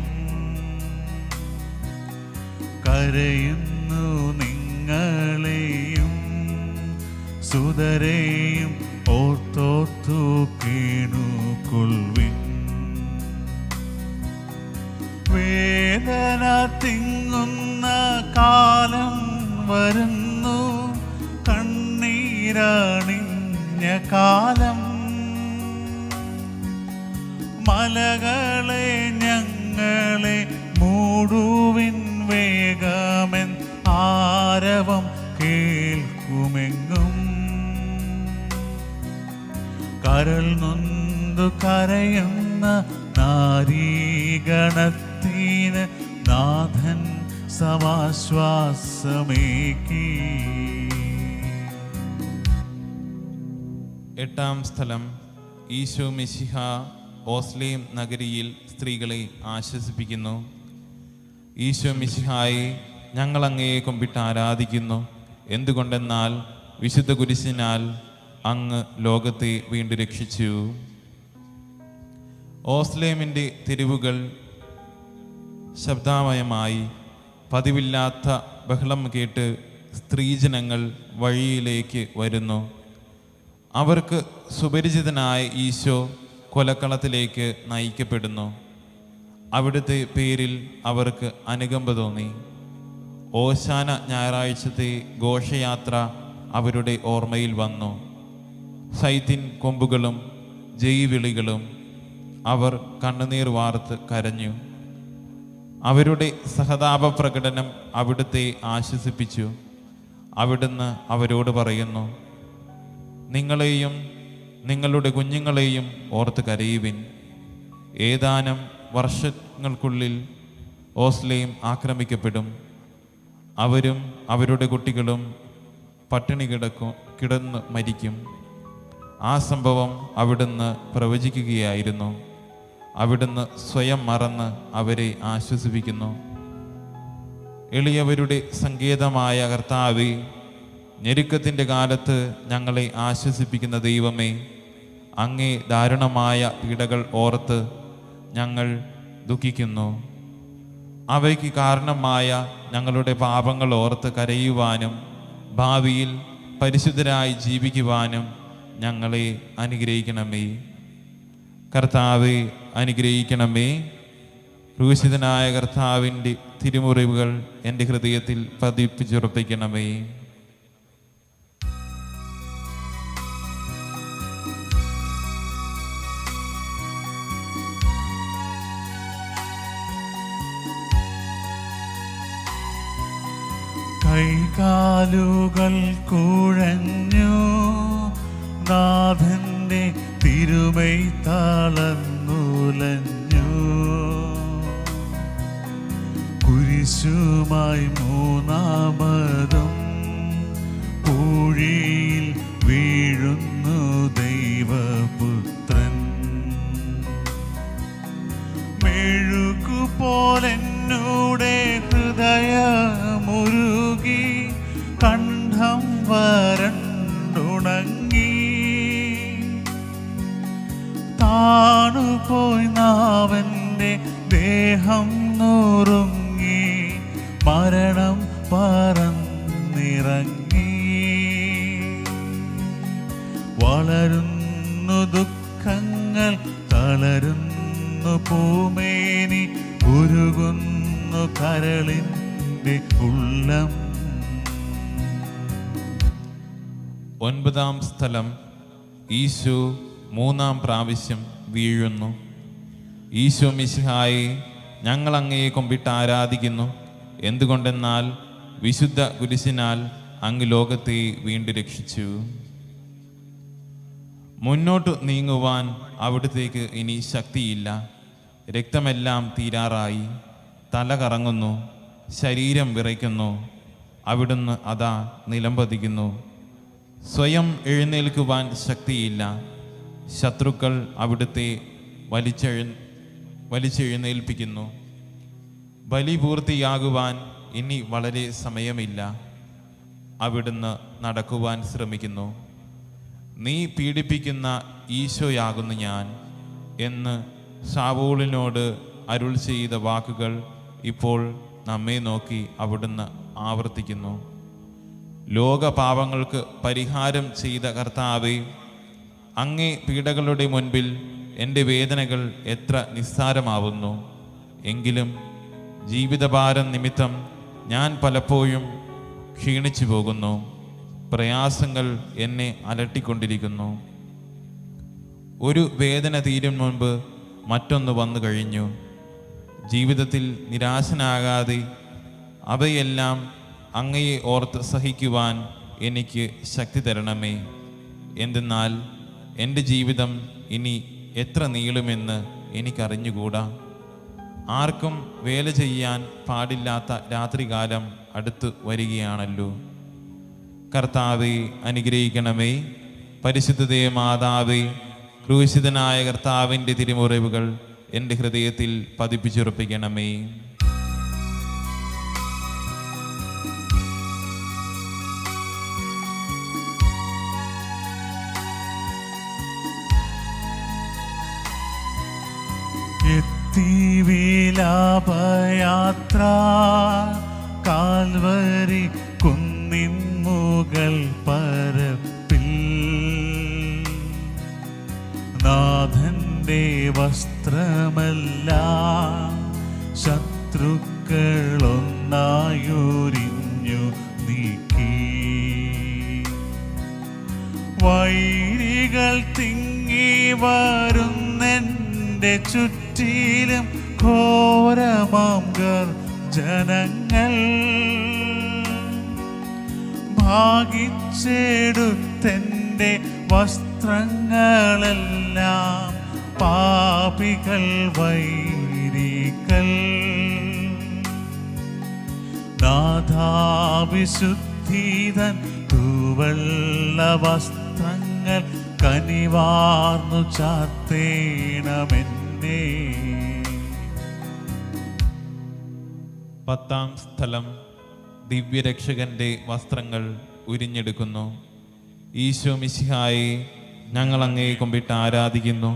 കരയുന്നു. നിങ്ങളെയും സുതരെയും ഓർത്തോർത്തു കേണുകൊള്ളുവിൻ. വേദന തിങ്ങുന്ന കാലം വരുന്നു, കണ്ണീരണിഞ്ഞ കാലം. മലകളെ ഞങ്ങളെ മൂടുവിൻ, വേഗമെൻ ആരവം കേൾക്കുമെങ്ങും. കരൾ നൊന്തു കരയുന്ന നാരീഗണത്തിന് നാഥൻ സമാശ്വാസമേകി. എട്ടാം സ്ഥലം. ഈശോ മിശിഹ ഓസ്ലേം നഗരിയിൽ സ്ത്രീകളെ ആശ്വസിപ്പിക്കുന്നു. ഈശോ മിശിഹായെ, ഞങ്ങൾ അങ്ങയെ കുമ്പിട്ട് ആരാധിക്കുന്നു. എന്തുകൊണ്ടെന്നാൽ വിശുദ്ധ കുരിശിനാൽ അങ്ങ് ലോകത്തെ വീണ്ടും രക്ഷിച്ചു. ഓസ്ലേമിൻ്റെ തെരുവുകൾ ശബ്ദമയമായി. പതിവില്ലാത്ത ബഹളം കേട്ട് സ്ത്രീജനങ്ങൾ വഴിയിലേക്ക് വരുന്നു. അവർക്ക് സുപരിചിതനായ ഈശോ കൊലക്കളത്തിലേക്ക് നയിക്കപ്പെടുന്നു. അവിടുത്തെ പേരിൽ അവർക്ക് അനുകമ്പ തോന്നി. ഓശാന ഞായറാഴ്ചത്തെ ഘോഷയാത്ര അവരുടെ ഓർമ്മയിൽ വന്നു. സൈത്തിൻ കൊമ്പുകളും ജയ്വിളികളും. അവർ കണ്ണുനീർ വാർത്ത് കരഞ്ഞു. അവരുടെ സഹതാപ പ്രകടനം അവിടുത്തെ ആശ്വസിപ്പിച്ചു. അവിടുന്ന് അവരോട് പറയുന്നു, നിങ്ങളെയും നിങ്ങളുടെ കുഞ്ഞുങ്ങളെയും ഓർത്ത് കരയുവിൻ. ഏതാനും വർഷങ്ങൾക്കുള്ളിൽ ഓസ്ലേം ആക്രമിക്കപ്പെടും. അവരും അവരുടെ കുട്ടികളും പട്ടിണി കിടന്ന് മരിക്കും. ആ സംഭവം അവിടുന്ന് പ്രവചിക്കുകയായിരുന്നു. അവിടുന്ന് സ്വയം മറന്ന് അവരെ ആശ്വസിപ്പിക്കുന്നു. എളിയവരുടെ സങ്കേതമായ കർത്താവേ, ഞെരുക്കത്തിൻ്റെ കാലത്ത് ഞങ്ങളെ ആശ്വസിപ്പിക്കുന്ന ദൈവമേ, അങ്ങേ ദാരുണമായ പീഡകൾ ഓർത്ത് ഞങ്ങൾ ദുഃഖിക്കുന്നു. അവയ്ക്ക് കാരണമായ ഞങ്ങളുടെ പാപങ്ങൾ ഓർത്ത് കരയുവാനും ഭാവിയിൽ പരിശുദ്ധരായി ജീവിക്കുവാനും ഞങ്ങളെ അനുഗ്രഹിക്കണമേ. കർത്താവേ, അനുഗ്രഹിക്കണമേ. ക്രൂശിതനായ കർത്താവിൻ്റെ തിരുമുറിവുകൾ എൻ്റെ ഹൃദയത്തിൽ പതിപ്പിച്ചുറപ്പിക്കണമേ. കൈകാലുകൾ കുഴഞ്ഞു, നാഥന്റെ തിരുമൈ തളർന്നുലഞ്ഞു. കുരിശുമായി മൂന്നാമതും പൂഴിയിൽ വീഴുന്നു ദൈവപുത്രൻ. മെഴുകുപോലെന്നൂടെ ഹൃദയമുരുകി, കണ്ഠം വരണ്ടുണങ്ങി. താണുപോയി നാവന്റെ ദേഹം നുറുങ്ങി, മരണം പറന്നിറങ്ങി. വളരുന്നു ദുഃഖങ്ങൾ, തളരുന്നു പൂമേനി, ഉരുകുന്നു കരളിൻ്റെ ഉള്ളം. 9-ാം സ്ഥലം. ഈശോ 3-ാം പ്രാവശ്യം വീഴുന്നു. ഈശോ മിശിഹായെ, ഞങ്ങൾ അങ്ങയെ കൊമ്പിട്ട് ആരാധിക്കുന്നു. എന്തുകൊണ്ടെന്നാൽ വിശുദ്ധ കുരിശിനാൽ അങ്ങ് ലോകത്തെ വീണ്ടും രക്ഷിച്ചു. മുന്നോട്ട് നീങ്ങുവാൻ അവിടുത്തേക്ക് ഇനി ശക്തിയില്ല. രക്തമെല്ലാം തീരാറായി. തല കറങ്ങുന്നു, ശരീരം വിറയ്ക്കുന്നു. അവിടുന്ന് അതാ നിലംപതിക്കുന്നു. സ്വയം എഴുന്നേൽക്കുവാൻ ശക്തിയില്ല. ശത്രുക്കൾ അവിടുത്തെ വലിച്ചെഴുന്നേൽപ്പിക്കുന്നു. ബലി പൂർത്തിയാകുവാൻ ഇനി വളരെ സമയമില്ല. അവിടുന്ന് നടക്കുവാൻ ശ്രമിക്കുന്നു. നീ പീഡിപ്പിക്കുന്ന ഈശോയാകുന്നു ഞാൻ എന്ന് ശാവൂളിനോട് അരുൾ ചെയ്ത വാക്കുകൾ ഇപ്പോൾ നമ്മെ നോക്കി അവിടുന്ന് ആവർത്തിക്കുന്നു. ലോകപാപങ്ങൾക്ക് പരിഹാരം ചെയ്ത കർത്താവേ, അങ്ങേ പീഡകളുടെ മുൻപിൽ എൻ്റെ വേദനകൾ എത്ര നിസ്സാരമാവുന്നു. എങ്കിലും ജീവിതഭാരം നിമിത്തം ഞാൻ പലപ്പോഴും ക്ഷീണിച്ചു പോകുന്നു. പ്രയാസങ്ങൾ എന്നെ അലട്ടിക്കൊണ്ടിരിക്കുന്നു. ഒരു വേദന തീരും മുൻപ് മറ്റൊന്ന് വന്നു കഴിഞ്ഞു. ജീവിതത്തിൽ നിരാശനാകാതെ അവയെല്ലാം അങ്ങയെ ഓർത്ത് സഹിക്കുവാൻ എനിക്ക് ശക്തി തരണമേ. എന്തെന്നാൽ എൻ്റെ ജീവിതം ഇനി എത്ര നീളുമെന്ന് എനിക്കറിഞ്ഞുകൂടാ. ആർക്കും വേല ചെയ്യാൻ പാടില്ലാത്ത രാത്രികാലം അടുത്ത് വരികയാണല്ലോ. കർത്താവെ, അനുഗ്രഹിക്കണമേ. പരിശുദ്ധതേ മാതാവേ, ക്രൂശിതനായ കർത്താവിൻ്റെ തിരുമുറിവുകൾ എൻ്റെ ഹൃദയത്തിൽ പതിപ്പിച്ചുറപ്പിക്കണമേ. വിലാപയാത്ര കാൽവരി കുന്നിൻ മുകൾ പരപ്പിൽ, നാഥന്റെ വസ്ത്രമെല്ലാം ശത്രുക്കളൊന്നായൊരിഞ്ഞു നീക്കി. വൈരികൾ തിങ്ങി വരുന്നെൻ്റെ ചുറ്റിലും ഘോരമാം ജനങ്ങൾ. ഭാഗിച്ചെടുത്തെൻ്റെ വസ്ത്രങ്ങളെല്ലാം പാപികൾ വൈരികൾ. നാഥാവിശുദ്ധീതൻ തൂവെള്ള വസ്ത്രങ്ങൾ കനിവാർന്നു ചാർത്തേണമെന്നേ. 10-ാം സ്ഥലം. ദിവ്യരക്ഷകന്റെ വസ്ത്രങ്ങൾ ഉരിഞ്ഞെടുക്കുന്നു. ഈശോ മിശിഹായെ, ഞങ്ങൾ അങ്ങയെ കൊമ്പിട്ട് ആരാധിക്കുന്നു.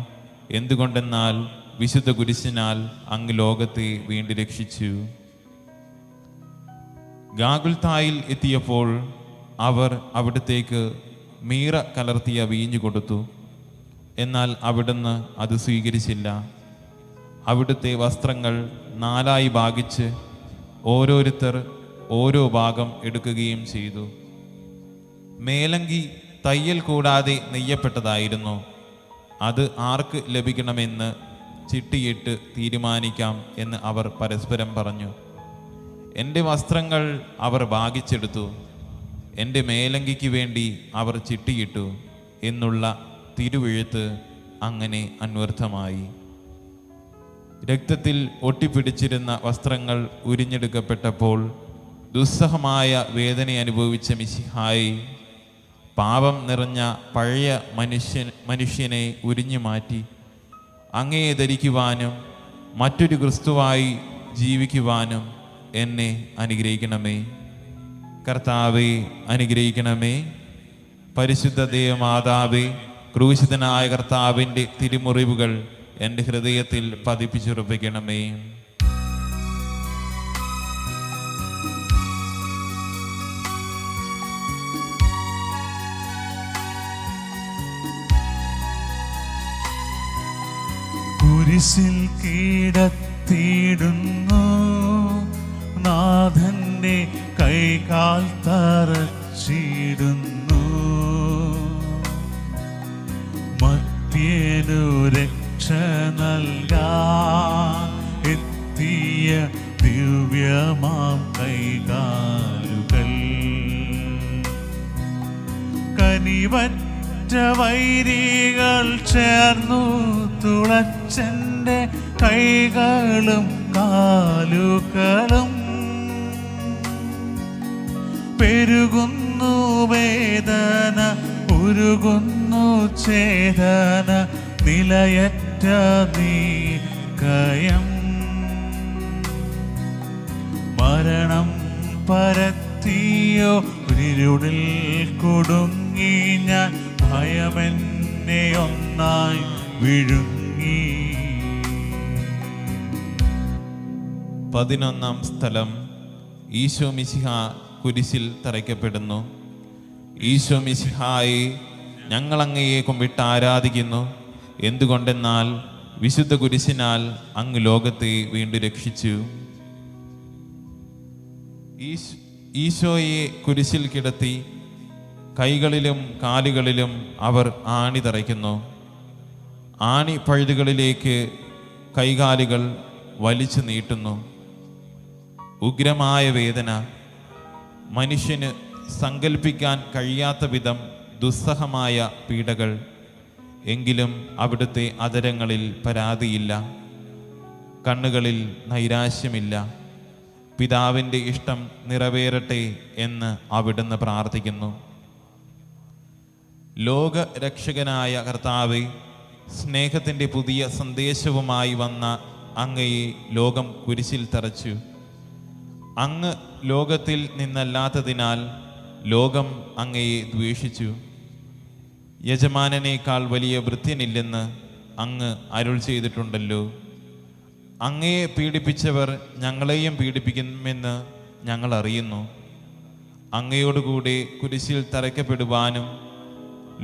എന്തുകൊണ്ടെന്നാൽ വിശുദ്ധ കുരിശിനാൽ അങ്ങ് ലോകത്തെ വീണ്ടും രക്ഷിച്ചു. ഗാഗുൽത്തായിൽ എത്തിയപ്പോൾ അവർ അവിടത്തേക്ക് മീറ കലർത്തിയ വീഞ്ഞു കൊടുത്തു. എന്നാൽ അവിടുന്ന് അത് സ്വീകരിച്ചില്ല. അവിടുത്തെ വസ്ത്രങ്ങൾ 4 ഭാഗിച്ച് ഓരോരുത്തർ ഓരോ ഭാഗം എടുക്കുകയും ചെയ്തു. മേലങ്കി തയ്യൽ കൂടാതെ നെയ്യപ്പെട്ടതായിരുന്നു. അത് ആർക്ക് ലഭിക്കണമെന്ന് ചിട്ടിയിട്ട് തീരുമാനിക്കാം എന്ന് അവർ പരസ്പരം പറഞ്ഞു. എൻ്റെ വസ്ത്രങ്ങൾ അവർ ഭാഗിച്ചെടുത്തു, എൻ്റെ മേലങ്കിക്ക് വേണ്ടി അവർ ചിട്ടിയിട്ടു എന്നുള്ള തിരുവെഴുത്ത് അങ്ങനെ അന്വർത്ഥമായി. രക്തത്തിൽ ഒട്ടിപ്പിടിച്ചിരുന്ന വസ്ത്രങ്ങൾ ഉരിഞ്ഞെടുക്കപ്പെട്ടപ്പോൾ ദുസ്സഹമായ വേദന അനുഭവിച്ച മിശിഹായി പാപം നിറഞ്ഞ പഴയ മനുഷ്യനെ ഉരിഞ്ഞു മാറ്റി അങ്ങയെ ധരിക്കുവാനും മറ്റൊരു ക്രിസ്തുവായി ജീവിക്കുവാനും എന്നെ അനുഗ്രഹിക്കണമേ. കർത്താവെ അനുഗ്രഹിക്കണമേ. പരിശുദ്ധ ദേവമാതാവേ, ക്രൂശിതനായ കർത്താവിൻ്റെ തിരുമുറിവുകൾ എൻ്റെ ഹൃദയത്തിൽ പതിപ്പിച്ചുറപ്പിക്കണമേ. കുരിശിൽ കീടത്തിയിടുന്നു നാഥന്റെ കൈകാൽ തറച്ചിടുന്നു. മർത്യനു രക്ഷ നൽകാൻ എത്തിയ ദിവ്യമാം കൈകാലുകൾ കനിവറ്റ വൈരികൾ ചേർന്നു തുളച്ചെൻ്റെ കൈകളും കാലുകളും. പെരുകുന്നു വേദന, ഉരുകുന്നു ചേതന, നിലയറ്റ നീക്കയം. മരണം പരത്തിയോ ഇരുളിൽ കുടുങ്ങി ഞാൻ, ഭയമെന്നെ ഒന്നായി വിഴുങ്ങി. 11-ാം സ്ഥലം. ഈശോ മിശിഹ കുരിശിൽ തറയ്ക്കപ്പെടുന്നു. ഈശോ മിശിഹായെ ഞങ്ങൾ അങ്ങയെ കുമ്പിട്ട് ആരാധിക്കുന്നു. എന്തുകൊണ്ടെന്നാൽ വിശുദ്ധ കുരിശിനാൽ അങ്ങ് ലോകത്തെ വീണ്ടും രക്ഷിച്ചു. ഈശോയെ കുരിശിൽ കിടത്തി കൈകളിലും കാലുകളിലും അവർ ആണി തറയ്ക്കുന്നു. ആണി പഴുതുകളിലേക്ക് കൈകാലുകൾ വലിച്ചു നീട്ടുന്നു. ഉഗ്രമായ വേദന, മനുഷ്യന് സങ്കല്പിക്കാൻ കഴിയാത്ത വിധം ദുസ്സഹമായ പീഡകൾ. എങ്കിലും അവിടുത്തെ അധരങ്ങളിൽ പരാതിയില്ല, കണ്ണുകളിൽ നൈരാശ്യമില്ല. പിതാവിൻ്റെ ഇഷ്ടം നിറവേറട്ടെ എന്ന് അവിടുന്ന് പ്രാർത്ഥിക്കുന്നു. ലോകരക്ഷകനായ കർത്താവേ, സ്നേഹത്തിൻ്റെ പുതിയ സന്ദേശവുമായി വന്ന അങ്ങയെ ലോകം കുരിശിൽ തറച്ചു. അങ്ങ് ലോകത്തിൽ നിന്നല്ലാത്തതിനാൽ ലോകം അങ്ങയെ ദ്വേഷിച്ചു. യജമാനനേക്കാൾ വലിയ ഭൃത്യനില്ലെന്ന് അങ്ങ് അരുൾ ചെയ്തിട്ടുണ്ടല്ലോ. അങ്ങയെ പീഡിപ്പിച്ചവർ ഞങ്ങളെയും പീഡിപ്പിക്കുമെന്ന് ഞങ്ങൾ അറിയുന്നു. അങ്ങയോടുകൂടെ കുരിശിൽ തറയ്ക്കപ്പെടുവാനും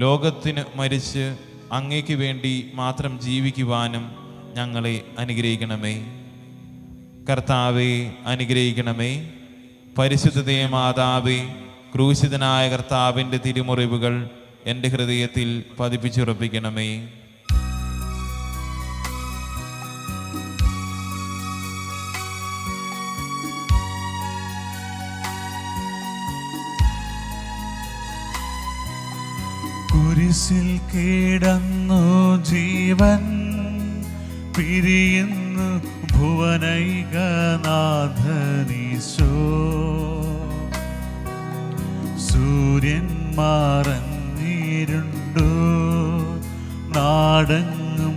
ലോകത്തിന് മരിച്ച് അങ്ങയ്ക്ക് വേണ്ടി മാത്രം ജീവിക്കുവാനും ഞങ്ങളെ അനുഗ്രഹിക്കണമേ. കർത്താവെ അനുഗ്രഹിക്കണമേ. പരിശുദ്ധ മാതാവേ, ക്രൂശിതനായ കർത്താവിൻ്റെ തിരുമുറിവുകൾ എൻ്റെ ഹൃദയത്തിൽ പതിപ്പിച്ചുറപ്പിക്കണമേ. കുരിശിൽ കിടന്നു ജീവൻ പിരിയുന്നു ഭുവനൈകനാഥനീശോ. സൂര്യൻ മറഞ്ഞിരുണ്ടു നാടെങ്ങും.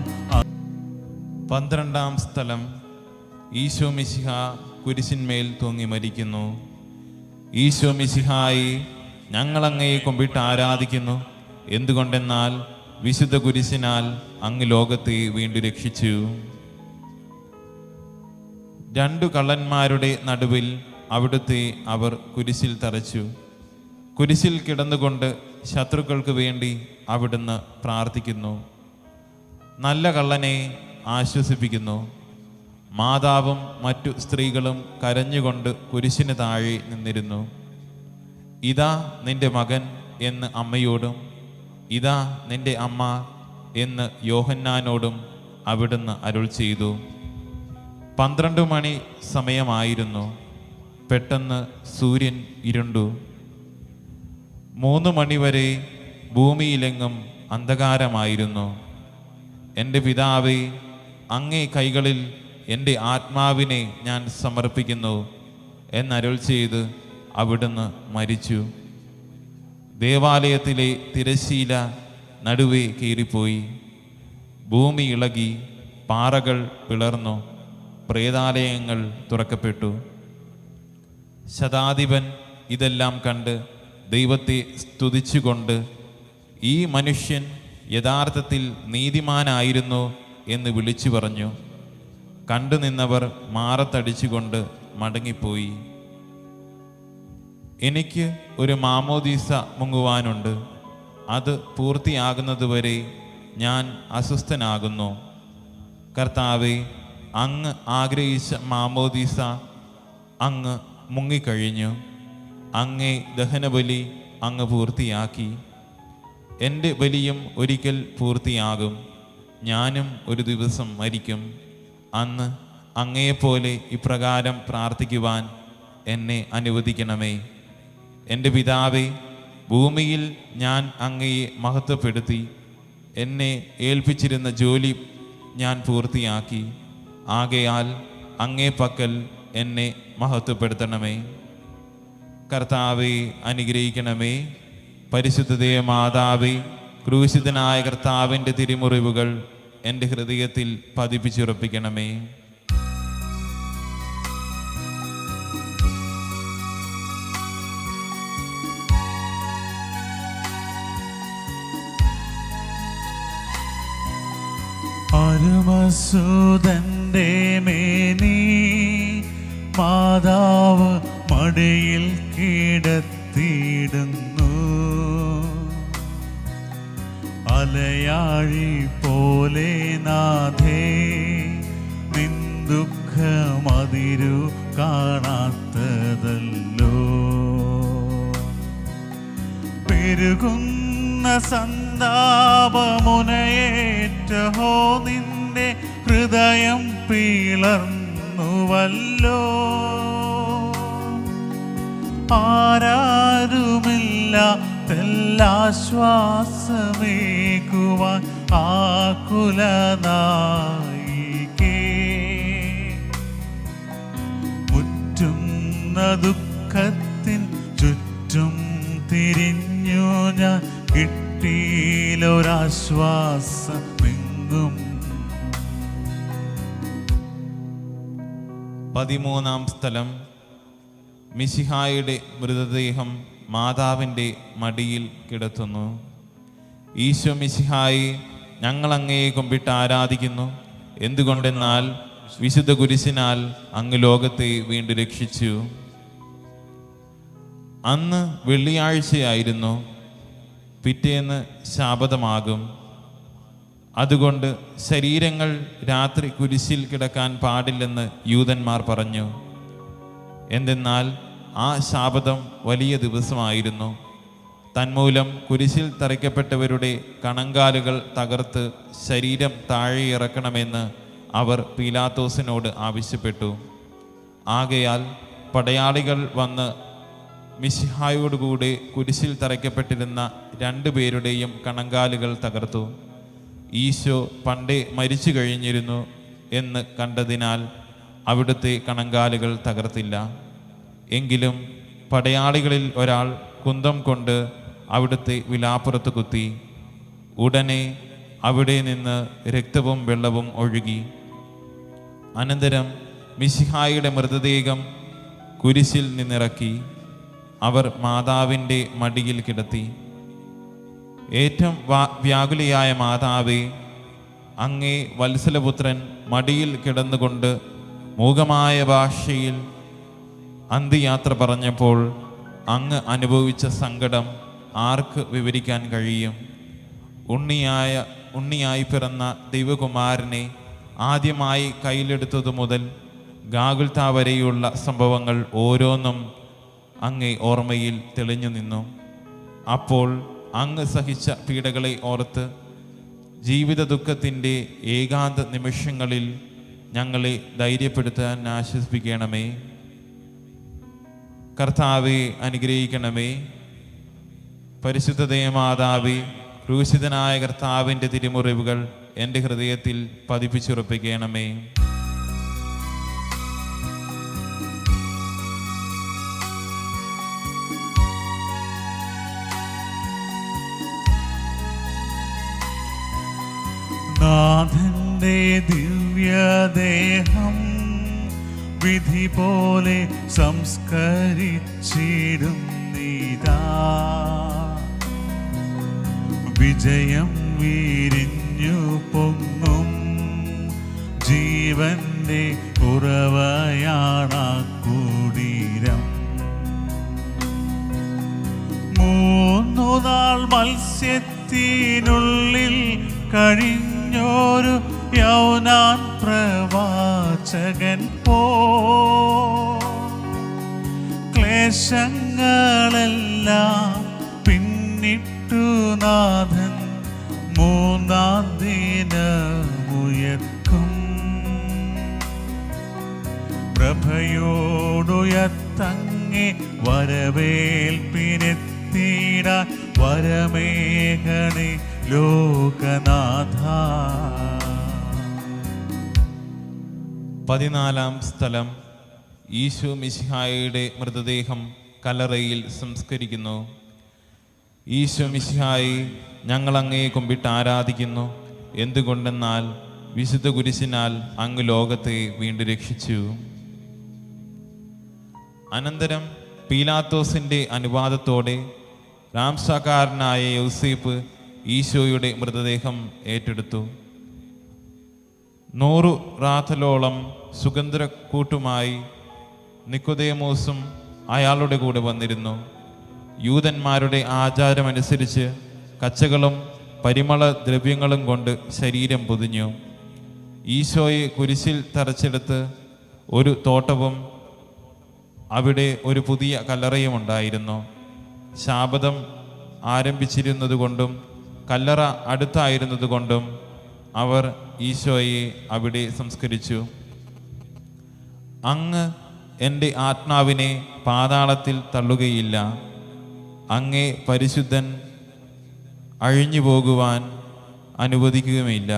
12-ാം സ്ഥലം. ഈശോ മിശിഹ കുരിശിന്മേൽ തൂങ്ങി മരിക്കുന്നു. ഈശോ മിശിഹായി ഞങ്ങൾ അങ്ങയെ കുമ്പിട്ട് ആരാധിക്കുന്നു. എന്തുകൊണ്ടെന്നാൽ വിശുദ്ധ കുരിശിനാൽ അങ്ങ് ലോകത്തെ വീണ്ടും രക്ഷിച്ചു. 2 കള്ളന്മാരുടെ നടുവിൽ അവിടുത്തെ അവർ കുരിശിൽ തറച്ചു. കുരിശിൽ കിടന്നുകൊണ്ട് ശത്രുക്കൾക്ക് വേണ്ടി അവിടുന്ന് പ്രാർത്ഥിക്കുന്നു. നല്ല കള്ളനെ ആശ്വസിപ്പിക്കുന്നു. മാതാവും മറ്റു സ്ത്രീകളും കരഞ്ഞുകൊണ്ട് കുരിശിന് താഴെ നിന്നിരുന്നു. ഇതാ നിന്റെ മകൻ എന്ന് അമ്മയോടും ഇതാ നിന്റെ അമ്മ എന്ന് യോഹന്നാനോടും അവിടുന്ന് അരുൾ ചെയ്തു. 12 മണി സമയമായിരുന്നു. പെട്ടെന്ന് സൂര്യൻ ഇരുണ്ടു. 3 മണിവരെ ഭൂമിയിലെങ്ങും അന്ധകാരമായിരുന്നു. എൻ്റെ പിതാവേ, അങ്ങേ കൈകളിൽ എൻ്റെ ആത്മാവിനെ ഞാൻ സമർപ്പിക്കുന്നു എന്നരുൾ ചെയ്ത് അവിടുന്ന് മരിച്ചു. ദേവാലയത്തിലെ തിരശ്ശീല നടുവേ കീറിപ്പോയി. ഭൂമി ഇളകി, പാറകൾ പിളർന്നു, പ്രേതാലയങ്ങൾ തുറക്കപ്പെട്ടു. ശതാധിപൻ ഇതെല്ലാം കണ്ട് ദൈവത്തെ സ്തുതിച്ചുകൊണ്ട് ഈ മനുഷ്യൻ യഥാർത്ഥത്തിൽ നീതിമാനായിരുന്നു എന്ന് വിളിച്ചു പറഞ്ഞു. കണ്ടു നിന്നവർ മാറത്തടിച്ചുകൊണ്ട് മടങ്ങിപ്പോയി. എനിക്ക് ഒരു മാമോദീസ മുങ്ങുവാനുണ്ട്. അത് പൂർത്തിയാകുന്നതുവരെ ഞാൻ അസ്വസ്ഥനാകുന്നു. കർത്താവേ, അങ്ങ് ആഗ്രഹിച്ച മാമോദീസ അങ്ങ് മുങ്ങിക്കഴിഞ്ഞു. അങ്ങേ ദഹനബലി അങ്ങ് പൂർത്തിയാക്കി. എൻ്റെ ബലിയും ഒരിക്കൽ പൂർത്തിയാകും. ഞാനും ഒരു ദിവസം മരിക്കും. അന്ന് അങ്ങയെപ്പോലെ ഇപ്രകാരം പ്രാർത്ഥിക്കുവാൻ എന്നെ അനുവദിക്കണമേ. എൻ്റെ പിതാവേ, ഭൂമിയിൽ ഞാൻ അങ്ങയെ മഹത്വപ്പെടുത്തി. എന്നെ ഏൽപ്പിച്ചിരുന്ന ജോലി ഞാൻ പൂർത്തിയാക്കി. ആകയാൽ അങ്ങേ പക്കൽ എന്നെ മഹത്വപ്പെടുത്തണമേ. കർത്താവെ, അനുഗ്രഹിക്കണമേ. പരിശുദ്ധതേ മാതാവേ, ക്രൂശിതനായ കർത്താവിൻ്റെ തിരുമുറിവുകൾ എൻ്റെ ഹൃദയത്തിൽ പതിപ്പിച്ചുറപ്പിക്കണമേ. അരുമസൂതന്റെ മേനി മാതാവ് മടിയിൽ കിടത്തിയിടുന്നു. അലയാഴി പോലെ നാഥേ, നിൻ ദുഃഖമതിരു കാണാത്തതല്ലോ. പെരുകുന്ന സന്താപമുനയേറ്റഹോ, നിന്റെ ഹൃദയം പിളർന്നുവല്ലോ. ആരാരുമില്ലാശ്വാസമേകുവാൻ ആകുലനായികേ. മുറ്റുന്ന ദുഃഖത്തിൻ ചുറ്റും തിരിഞ്ഞു ഞാൻ, കിട്ടിയിലൊരാശ്വാസമെങ്ങും. 13-ാം സ്ഥലം. മിശിഹായുടെ മൃതദേഹം മാതാവിൻ്റെ മടിയിൽ കിടത്തുന്നു. ഈശോ മിശിഹായെ, ഞങ്ങൾ അങ്ങയെ കുമ്പിട്ട് ആരാധിക്കുന്നു. എന്തുകൊണ്ടെന്നാൽ വിശുദ്ധ കുരിശിനാൽ അങ്ങ് ലോകത്തെ വീണ്ടും രക്ഷിച്ചു. അന്ന് വെള്ളിയാഴ്ചയായിരുന്നു. പിറ്റേന്ന് ശാബതമാകും. അതുകൊണ്ട് ശരീരങ്ങൾ രാത്രി കുരിശിൽ കിടക്കാൻ പാടില്ലെന്ന് യൂതന്മാർ പറഞ്ഞു. എന്തെന്നാൽ ആ ശാബതം വലിയ ദിവസമായിരുന്നു. തന്മൂലം കുരിശിൽ തറയ്ക്കപ്പെട്ടവരുടെ കണങ്കാലുകൾ തകർത്ത് ശരീരം താഴെ ഇറക്കണമെന്ന് അവർ പീലാത്തോസിനോട് ആവശ്യപ്പെട്ടു. ആകയാൽ പടയാളികൾ വന്ന് മിശിഹായോടുകൂടെ കുരിശിൽ തറയ്ക്കപ്പെട്ടിരുന്ന 2 പേരുടെയും കണങ്കാലുകൾ തകർത്തു. ഈശോ പണ്ടേ മരിച്ചു കഴിഞ്ഞിരുന്നു എന്ന് കണ്ടതിനാൽ അവിടുത്തെ കണങ്കാലുകൾ തകർത്തില്ല. എങ്കിലും പടയാളികളിൽ ഒരാൾ കുന്തം കൊണ്ട് അവിടുത്തെ വിലാപ്പുറത്ത് കുത്തി. ഉടനെ അവിടെ നിന്ന് രക്തവും വെള്ളവും ഒഴുകി. അനന്തരം മിശിഹായുടെ മൃതദേഹം കുരിശിൽ നിന്നിറക്കി അവർ മാതാവിൻ്റെ മടിയിൽ കിടത്തി. ഏറ്റവും വ്യാകുലയായ മാതാവേ, അങ്ങേ വത്സലപുത്രൻ മടിയിൽ കിടന്നുകൊണ്ട് മൂകമായ ഭാഷയിൽ അന്ത്യയാത്ര പറഞ്ഞപ്പോൾ അങ്ങ് അനുഭവിച്ച സങ്കടം ആർക്ക് വിവരിക്കാൻ കഴിയും? ഉണ്ണിയായി പിറന്ന ദൈവകുമാരനെ ആദ്യമായി കയ്യിലെടുത്തതു മുതൽ ഗാഗുൽത്താ വരെയുള്ള സംഭവങ്ങൾ ഓരോന്നും അങ്ങേ ഓർമ്മയിൽ തെളിഞ്ഞു നിന്നു. അപ്പോൾ അങ്ങ് സഹിച്ച പീഡകളെ ഓർത്ത് ജീവിത ദുഃഖത്തിൻ്റെ ഏകാന്ത നിമിഷങ്ങളിൽ ഞങ്ങളെ ധൈര്യപ്പെടുത്താൻ ആശ്വസിപ്പിക്കണമേ. കർത്താവെ അനുഗ്രഹിക്കണമേ. പരിശുദ്ധ ദേവമാതാവേ, ക്രൂശിതനായ കർത്താവിൻ്റെ തിരുമുറിവുകൾ എൻ്റെ ഹൃദയത്തിൽ പതിപ്പിച്ചുറപ്പിക്കണമേ. നാഥന്റെ ദിവ്യദേഹം വിധി പോലെ സംസ്കരിച്ചിടുന്നിതാ. വിജയം വിരിഞ്ഞു പൊങ്ങും ജീവന്റെ ഉറവയാണാ കുടീരം. 3 നാൾ മത്സ്യത്തിനുള്ളിൽ കഴിഞ്ഞൊരു യൗനാൻ പ്രവാചകൻ ക്ലേശങ്ങളെല്ലാം പിന്നിട്ടു നാഥൻ 3-ാം ദിനമുയർക്കും. പ്രഭയോടുയർത്തങ്ങേ വരവേൽപ്പിനെത്തിടാൻ വരമേഘണേ ലോകനാഥ. 14-ാം സ്ഥലം. ഈശോ മിശിഹായുടെ മൃതദേഹം കല്ലറയിൽ സംസ്കരിക്കുന്നു. ഈശോ മിശിഹായി, ഞങ്ങൾ അങ്ങയെ കുമ്പിട്ട് ആരാധിക്കുന്നു. എന്തുകൊണ്ടെന്നാൽ വിശുദ്ധ കുരിശിനാൽ അങ്ങ് ലോകത്തെ വീണ്ടും രക്ഷിച്ചു. അനന്തരം പീലാത്തോസിൻ്റെ അനുവാദത്തോടെ രാംസാക്കാരനായ യൗസേപ്പ് ഈശോയുടെ മൃതദേഹം ഏറ്റെടുത്തു. 100 റാത്തലോളം സുഗന്ധകൂട്ടുമായി നിക്കോദേമോസും അയാളുടെ കൂടെ വന്നിരുന്നു. യൂതന്മാരുടെ ആചാരമനുസരിച്ച് കച്ചകളും പരിമള ദ്രവ്യങ്ങളും കൊണ്ട് ശരീരം പൊതിഞ്ഞു. ഈശോയെ കുരിശിൽ തറച്ചെടുത്ത് ഒരു തോട്ടവും അവിടെ ഒരു പുതിയ കല്ലറയും ഉണ്ടായിരുന്നു. ശാബദം ആരംഭിച്ചിരുന്നതുകൊണ്ടും കല്ലറ അടുത്തായിരുന്നതുകൊണ്ടും അവർ ഈശോയെ അവിടെ സംസ്കരിച്ചു. അങ്ങ് എൻ്റെ ആത്മാവിനെ പാതാളത്തിൽ തള്ളുകയില്ല. അങ്ങേ പരിശുദ്ധൻ അഴിഞ്ഞു പോകുവാൻ അനുവദിക്കുകയുമില്ല.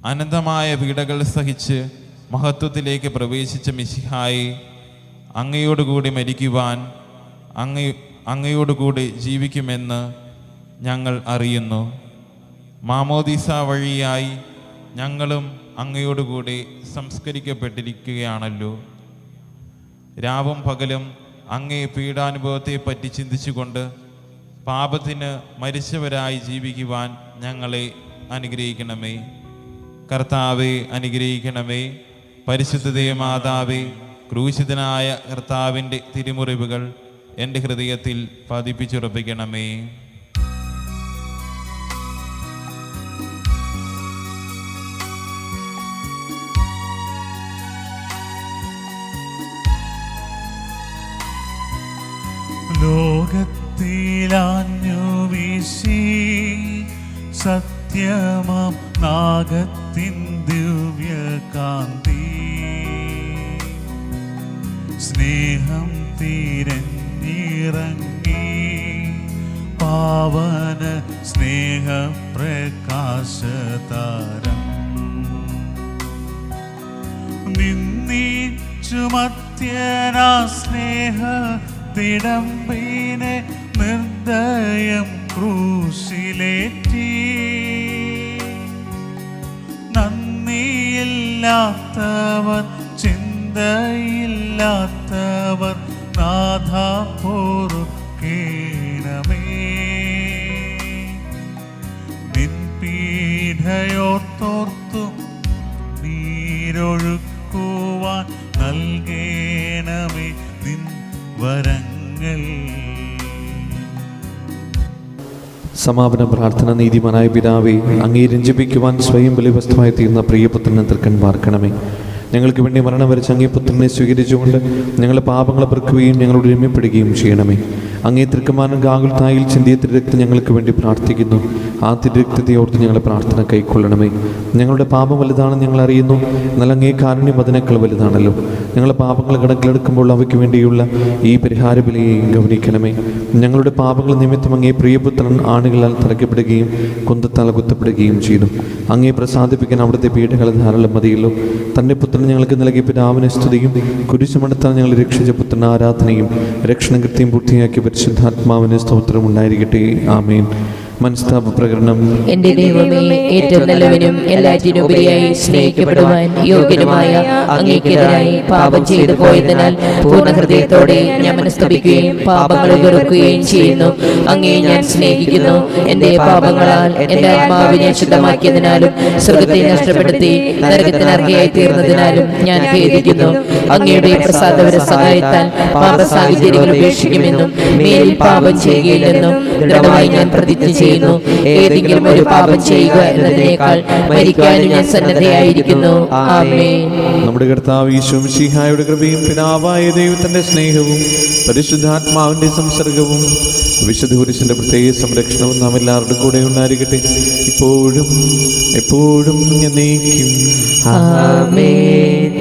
അനന്തമായ പീഡകൾ സഹിച്ച് മഹത്വത്തിലേക്ക് പ്രവേശിച്ച മിശിഹായെ, അങ്ങയോടുകൂടി മരിക്കുവാൻ അങ്ങയോടുകൂടി ജീവിക്കുമെന്ന് ഞങ്ങൾ അറിയുന്നു. മാമോദീസ വഴിയായി ഞങ്ങളും അങ്ങയോടുകൂടി സംസ്കരിക്കപ്പെട്ടിരിക്കുകയാണല്ലോ. രാവും പകലും അങ്ങേ പീഡാനുഭവത്തെ പറ്റി ചിന്തിച്ചുകൊണ്ട് പാപത്തിന് മരിച്ചവരായി ജീവിക്കുവാൻ ഞങ്ങളെ അനുഗ്രഹിക്കണമേ. കർത്താവെ അനുഗ്രഹിക്കണമേ. പരിശുദ്ധ ദേവമാതാവേ, ക്രൂശിതനായ കർത്താവിൻ്റെ തിരുമുറിവുകൾ എൻ്റെ ഹൃദയത്തിൽ പതിപ്പിച്ചുറപ്പിക്കണമേ. ലോകത്തിലാഞ്ഞു വീശി സത്യമാം നാഗത്തിൻ ദിവ്യകാന്തി, സ്നേഹം തിരഞ്ഞിറങ്ങി പാവന സ്നേഹപ്രകാശതാരം, നിന്നിച്ചു മത്യനാ സ്നേഹ തിടമ്പിനെ നിർദ്ദയം ക്രൂശിലേറ്റി. നന്ദിയില്ലാത്തവർ, ചിന്തയില്ലാത്തവർ നാഥ പൊറുക്കേണമേ. നിൻ പീഡയോർത്തോർത്തു നീരൊഴുക്കുവാൻ നൽകേണമേ നിൻ വരങ്ങൾ. സമാപന പ്രാർത്ഥന. നീതിമാനായ പിതാവേ, അങ്ങേ രഞ്ജിപ്പിക്കുവാൻ സ്വയം ബലിവസ്തുവായി തീർന്ന പ്രിയപുത്രനെ തൃക്കൺ പാർക്കണമേ. ഞങ്ങൾക്ക് വേണ്ടി മരണം വരച്ച അങ്ങേ പുത്രനെ സ്വീകരിച്ചുകൊണ്ട് ഞങ്ങളുടെ പാപങ്ങളെ പൊറുക്കുകയും ഞങ്ങളോട് രമ്യപ്പെടുകയും ചെയ്യണമേ. അങ്ങേ തൃക്കമാനം ഗാകുൽത്തായിൽ ചിന്തിയ തിരുരക്തം ഞങ്ങൾക്ക് വേണ്ടി പ്രാർത്ഥിക്കുന്നു. ആ തിരുരക്തത്തെ ഓർത്ത് ഞങ്ങളെ പ്രാർത്ഥന കൈക്കൊള്ളണമേ. ഞങ്ങളുടെ പാപം വലുതാണെന്ന് ഞങ്ങൾ അറിയുന്നു, എന്നാൽ അങ്ങേ കാരുണ്യം അതിനേക്കാൾ വലുതാണല്ലോ. ഞങ്ങളുടെ പാപങ്ങൾ കണക്കിലെടുക്കുമ്പോൾ അവയ്ക്ക് വേണ്ടിയുള്ള ഈ പരിഹാര ബലിയെയും ഗൗനിക്കണമേ. ഞങ്ങളുടെ പാപങ്ങൾ നിമിത്തം അങ്ങേ പ്രിയപുത്രൻ ആണുകളാൽ തറയ്ക്കപ്പെടുകയും കുന്തത്താൽ കുത്തപ്പെടുകയും ചെയ്തു. അങ്ങേ പ്രസാദിപ്പിക്കാൻ അവിടുത്തെ പീഡകൾ ധാരാളം മതിയല്ലോ. തൻ്റെ പുത്രൻ ഞങ്ങൾക്ക് നൽകിയ പിതാവിനെ സ്തുതിയും കുരിശുമടത്താൽ ഞങ്ങൾ രക്ഷിച്ച പുത്രൻ ആരാധനയും രക്ഷണകൃത്യം പൂർത്തിയാക്കിയ പരിശുദ്ധാത്മാവിന് സ്തോത്രം ഉണ്ടായിരിക്കട്ടെ. ആമേൻ. മനസ്താപ പ്രകടനം. എന്റെ ദൈവമേ, ഏറ്റവും നല്ലവനും എല്ലാറ്റിനുപരിയായി സ്നേഹിക്കപ്പെടുവാൻ യോഗ്യനുമായ അങ്ങേക്കെതിരായി പാപം ചെയ്തു പോയതിനാൽ പൂർണ്ണ ഹൃദയത്തോടെ ഞാൻ മനസ്തപിക്കുകയും പാപങ്ങളെ വെറുക്കുകയും ചെയ്യുന്നു. അങ്ങേ ഞാൻ സ്നേഹിക്കുന്നു. എന്റെ പാപങ്ങളാൽ എന്റെ ആത്മാവിനെ ശുദ്ധമാക്കിയതിനാലും സ്വർഗത്തെ നഷ്ടപ്പെടുത്തി നരകത്തിനർഹയായി തീർന്നതിനാലും ഞാൻ ഖേദിക്കുന്നു. അങ്ങയുടെ പ്രസാദപര സഹായത്താൽ പാപസാഹിത്യങ്ങൾ ഉപേക്ഷിക്കുമെന്നും മേലിൽ പാപം ചെയ്യുകയില്ലെന്നും ദൃഢമായി ഞാൻ പ്രതിജ്ഞ ചെയ്യുന്നു. ഏതെങ്കിലും ഒരു പാപം ചെയ്യുക എന്നതിനേക്കാൾ മരിക്കാനും ഞാൻ സന്നദ്ധയായിരിക്കുന്നു. ആമേൻ. നമ്മുടെ കർത്താവ് ഈശോ മിശിഹായുടെ കൃപയും പിതാവായ ദൈവത്തിന്റെ സ്നേഹവും പരിശുദ്ധാത്മാവിന്റെ സംസർഗവും വിശുദ്ധ കുരിശിന്റെ പ്രത്യേക സംരക്ഷണവും നാം എല്ലാവരുടെ കൂടെ ഉണ്ടായിരിക്കട്ടെ, ഇപ്പോഴും എപ്പോഴും എന്നേക്കും. ആമേൻ.